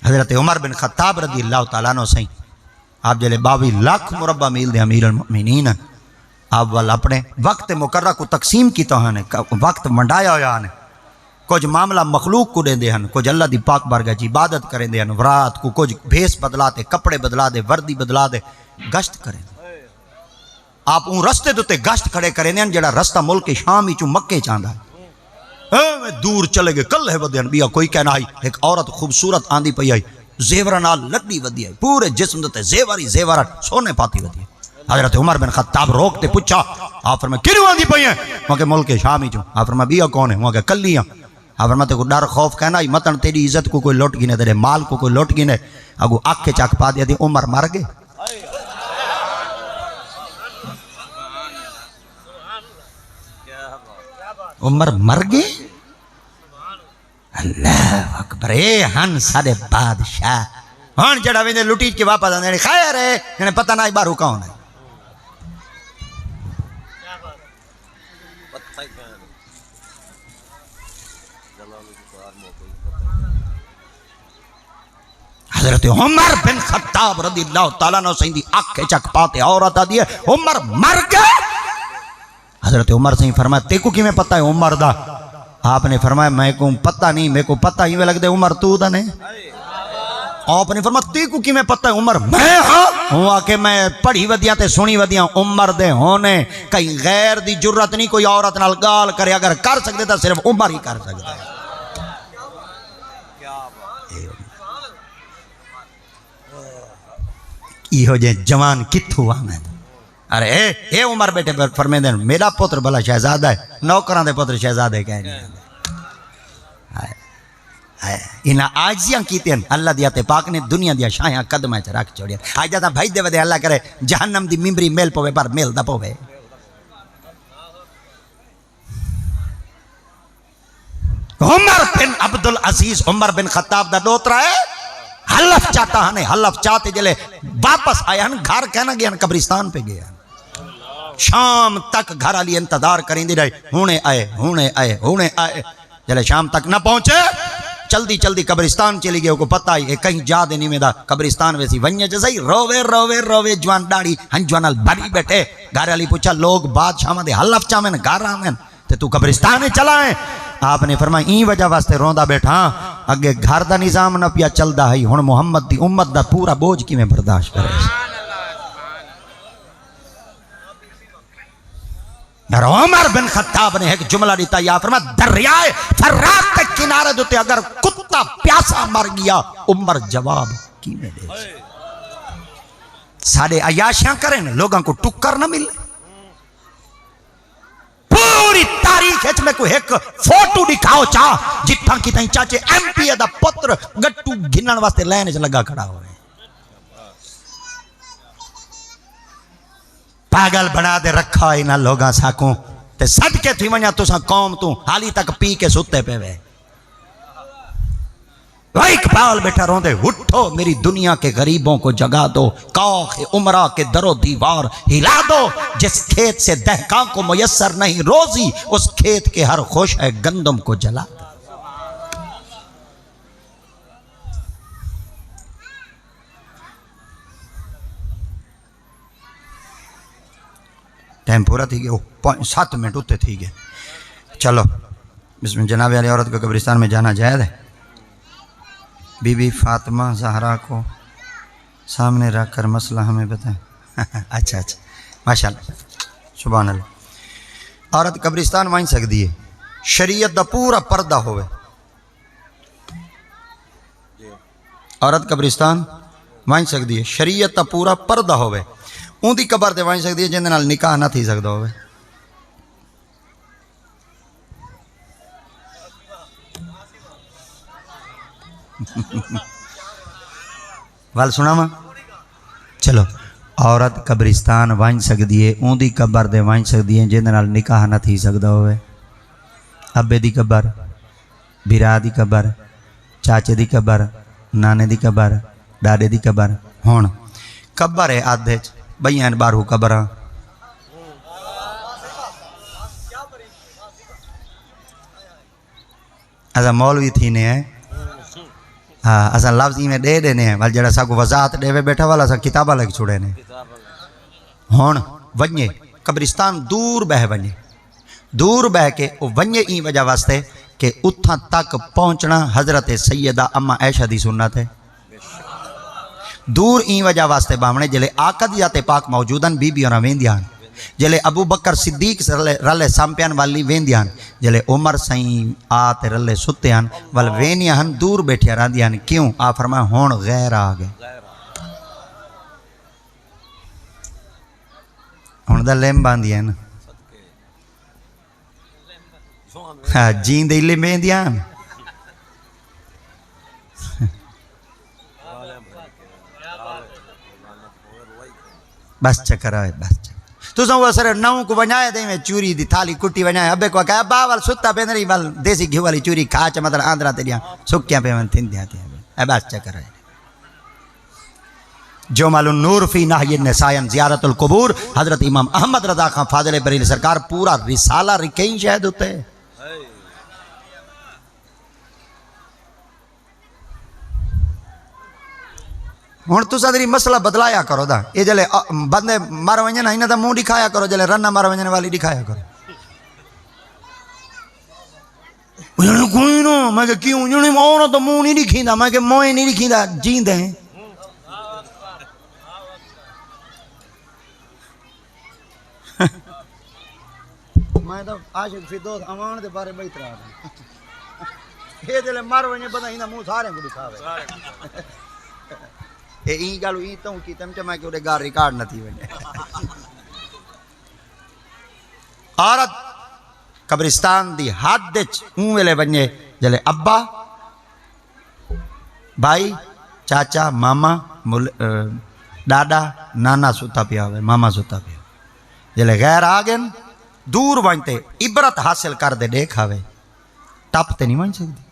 حضرت عمر بن خطاب رضی اللہ تعالیٰ عنہ سہیں آپ جلے 22 لاکھ مربع میل دے امیر المؤمنین، آپ وال اپنے وقت مقررہ کو تقسیم کی تو ہاں وقت منڈایا ہویا ہاں، کچھ معاملہ مخلوق کو دیں دے ہن، کچھ اللہ دی پاک بارگاہ جی عبادت کریں دے ہن، رات کو کچھ بھیس بدلا دے، کپڑے بدلا دے، وردی بدلا دے، گشت کریں دے۔ آپ ان رستے دوتے گشت کھڑے کریں دے ہن جڑا رستہ ملک شام ہی چوں مکے چاندہ ہے، دور چلے گئے کل ہے ودیان بیا کوئی کہنا آئی ایک عورت خوبصورت آندھی پئی آئی، زیورانال لڑی ودی آئی، پورے جسم دوتے زیواری زیورات سونے پاتی ودی آئی۔ حضرت عمر بن خطاب روکتے پوچھا، آپ فرمائے کیوں آندھی پئی ہیں؟ وہاں کہ ملک شام ہی چوں۔ آپ فرمائے بیا کون ہے؟ وہاں کہ کلی ہیں۔ آپ فرمائے تے کو ڈر خوف کہنا آئی متن تیری عزت کو کوئی لوٹ گینے، تیرے مال کو کوئی لوٹ گینے، اگو آگ کے چاک پا دیا دی عمر مر گئے۔ عمر مر گئے؟ اللہ اکبر، اے ہن سارے بادشاہ ہن جڑا ویندے لٹیج کے واپس آندے خیر ہے انہیں پتہ نہ بارو کون ہے۔ حضرت عمر بن خطاب رضی اللہ تعالیٰ عنہ سہی دی آنکھیں چک پاتے عورت آ دیئے عمر مر گئے۔ حضرت عمر سے فرمایا تے کو کی میں پتہ ہے عمر دا؟ آپ نے فرمایا میں کو پتہ نہیں، میں کو پتہ ہی میں لگ دے عمر تو دا نہیں۔ آپ نے فرمایا تے کو کی میں پتہ ہے عمر؟ میں ہاں ہوا کہ میں پڑھی ودیاں تے سنی ودیاں عمر دے ہونے کہیں غیر دی جرت نہیں کوئی عورت نال گال کرے، اگر کر سکتے تا صرف عمر ہی کر سکتے ہیں۔ یہ ہو جائے جوان کتھو آمد، ارے اے عمر بیٹے فرمے دیں میرا پتر بھلا شہزادہ ہے، نوکران دے پتر شہزادہ کہہ نہیں آمد۔ انہاں آجزیاں کیتے ہیں اللہ دیاتے پاک نے دنیا دیا شاہیاں قدمہ چھ رکھ چھوڑیا۔ آج جاتا بھائی دے ودے اللہ کرے جہنم دی ممبری میل پوے پر میل دا پوے۔ عمر بن عبدالعزیز عمر بن خطاب دا دوترا ہے، حلف چاہتا ہنے، حلف چاہتے جلے واپس آیا ہن گھر کہنا گیا ہن قبرستان پہ گیا ہن، شام تک گھر علی انتظار کریں دی رہے ہونے آئے جلے شام تک نہ پہنچے چلدی چلدی قبرستان چلی گئے، کو پتہ ہی کہیں جا دینی میں دا قبرستان ویسی ونیا جزائی روے جوان ڈاڑی ہنجوانال بھری بیٹھے۔ گھر علی پوچھا لوگ بادشاہ دے حلف چاہ میں گھر آمین تے تو قبرستان چلائیں؟ آپ نے فرمایا این وجہ واسطے روندا بیٹھا اگے گھر دا نظام نہ پیا چلدا ہے، ہن محمد دی امت دا پورا بوجھ کی میں برداشت کرے۔ عمر بن خطاب نے ایک جملہ دیتا یا فرمایا دریائے فرات کے کنارے دوتے اگر کتا پیاسا مر گیا عمر جواب کی میں دے سارے عیاشیاں کریں لوگاں کو ٹکر نہ ملے۔ پوری تاریخ ہے میں کو ایک فوٹو دکھاؤ چاہ جتھاں کی تائیں چاچے ایم پی دا پتر گٹو گھنن واسطے لینے سے لگا کھڑا ہوئے، پاگل بنا دے رکھا انہاں لوگاں ساکوں تے صدقے تھی ونیا تو سا قوم تو حالی تک پی کے ستے پہ وے۔ وہ اقبال بیٹھا رون دے اٹھو میری دنیا کے غریبوں کو جگا دو، کاخ عمرہ کے در و دیوار ہلا دو، جس کھیت سے دہقاں کو میسر نہیں روزی اس کھیت کے ہر خوش ہے گندم کو جلا دو۔ ٹائم پورا تھی گیا 7 منٹ ہوتے تھی گئے۔ چلو بسم جناب علی عورت کو قبرستان میں جانا جائز ہے؟ بی بی فاطمہ زہرا کو سامنے رکھ کر مسئلہ ہمیں بتائیں۔ اچھا ماشاءاللہ سبحان اللہ۔ عورت قبرستان وائن سکتی ہے، شریعت دا پورا پردہ ہوئے، عورت قبرستان وائن سکتی ہے، شریعت دا پورا پردہ ہوئے، اون دی قبر دے وائن سکتی ہے جن نال نکاح نہ تھی سکتا ہوئے۔ وال سنا ماں چلو عورت قبرستان ون سکتی ہے، اون دی قبر دے ون سکتی ہے جن نال نکاح نہ تھی سکتا ہوئے، ابے دی قبر، بھرا دی قبر، چاچے دی قبر، نانے دی قبر، ڈاڈے دی قبر. ہون قبر ہے آدھے بھائیان بارہو قبراں. اسا مولوی تھینے ہیں، ہاں اسا لفظ میں دے دینے ہیں، وال جڑا سا کو وضاحت دے بیٹھا والا سا کتابہ لگ چھوڑے نے. ہون ونجے قبرستان دور بہ ونجے، دور بہ کے وہ ونجے این وجہ واسطے کہ اتھاں تک پہنچنا حضرت سیدہ اما عائشہ دی سنت ہے. دور این وجہ واسطے باونے جلے آقا دی ذات پاک موجودن بی بی اور ویندیان، جلے ابو بکر صدیق رلے سامپیان والی ویندیان، جلے عمر سائیں آتے رلے ستیان وال وینیان دور بیٹھیا راندیان. کیوں؟ آپ فرمائے ہون غیر آگے، ہون دا لیم باندیان، جین دے لیم باندیان. بس چکر آئے، بس چکر. تو سن وہ سر نو کو بنائے دے میں چوری دی تھالی کٹی بنائے، ابے کو کہا ابا وال ستا پہ نری وال دیسی گھیو والی چوری کھاچ مطلب آندرہ تیریاں سکیاں پہ من تھن دیا تھے. بس چکر آئے. جمال النور فی نحی النسائن زیارت القبور، حضرت امام احمد رضا خان فاضل بریلی سرکار پورا رسالہ رکھیں شاید ہوتے. ہوں تو سدری مسئلہ بدلایا کرو دا، یہ جلے بندے مر ونجن انہیں تو منہ دکھایا کرو، جلے رنہ مر ونجن والی دکھایا کرو. کوئی نو میں کہ کیوں اور تو منہ نہیں دکھیندا، میں کہ موئے نہیں دکھیندا جیند ہیں. میں تو عاشق فردوس امان دے بارے بہت رہا یہ جلے مر ونجن بندہ انہیں منہ سارے کو دکھاوے. این گالو این تو کی تم چما کہ گار ریکارڈ نہ تھی ونے. عورت قبرستان دی حد وچ اون ویلے ونجے جلے ابا بھائی چاچا ماما ڈاڈا نانا ستا پیا ہوئے، ماما ستا پیا. جلے غیر آ گئے دور ونجتے عبرت حاصل کر دے دیکھاوے، ٹپ تے نہیں ون سکتی.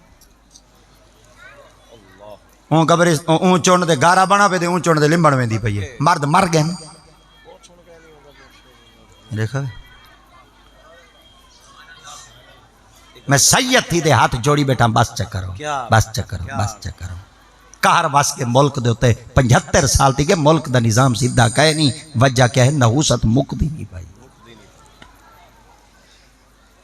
اون قبر اون چون دے گارا بنا پہ دے اون چون دے لمبن ویندی پئی ہے. مرد مر گئے دیکھا میں سید تھی دے ہاتھ جوڑی بیٹھا. بس چکرو، بس چکرو، بس چکرو. کہر بس کے ملک دے ہوتے 75 سال تھی کہ ملک دا نظام سیدھا کہے نہیں. وجہ کیا ہے؟ نحوست مک دی نہیں بھائی.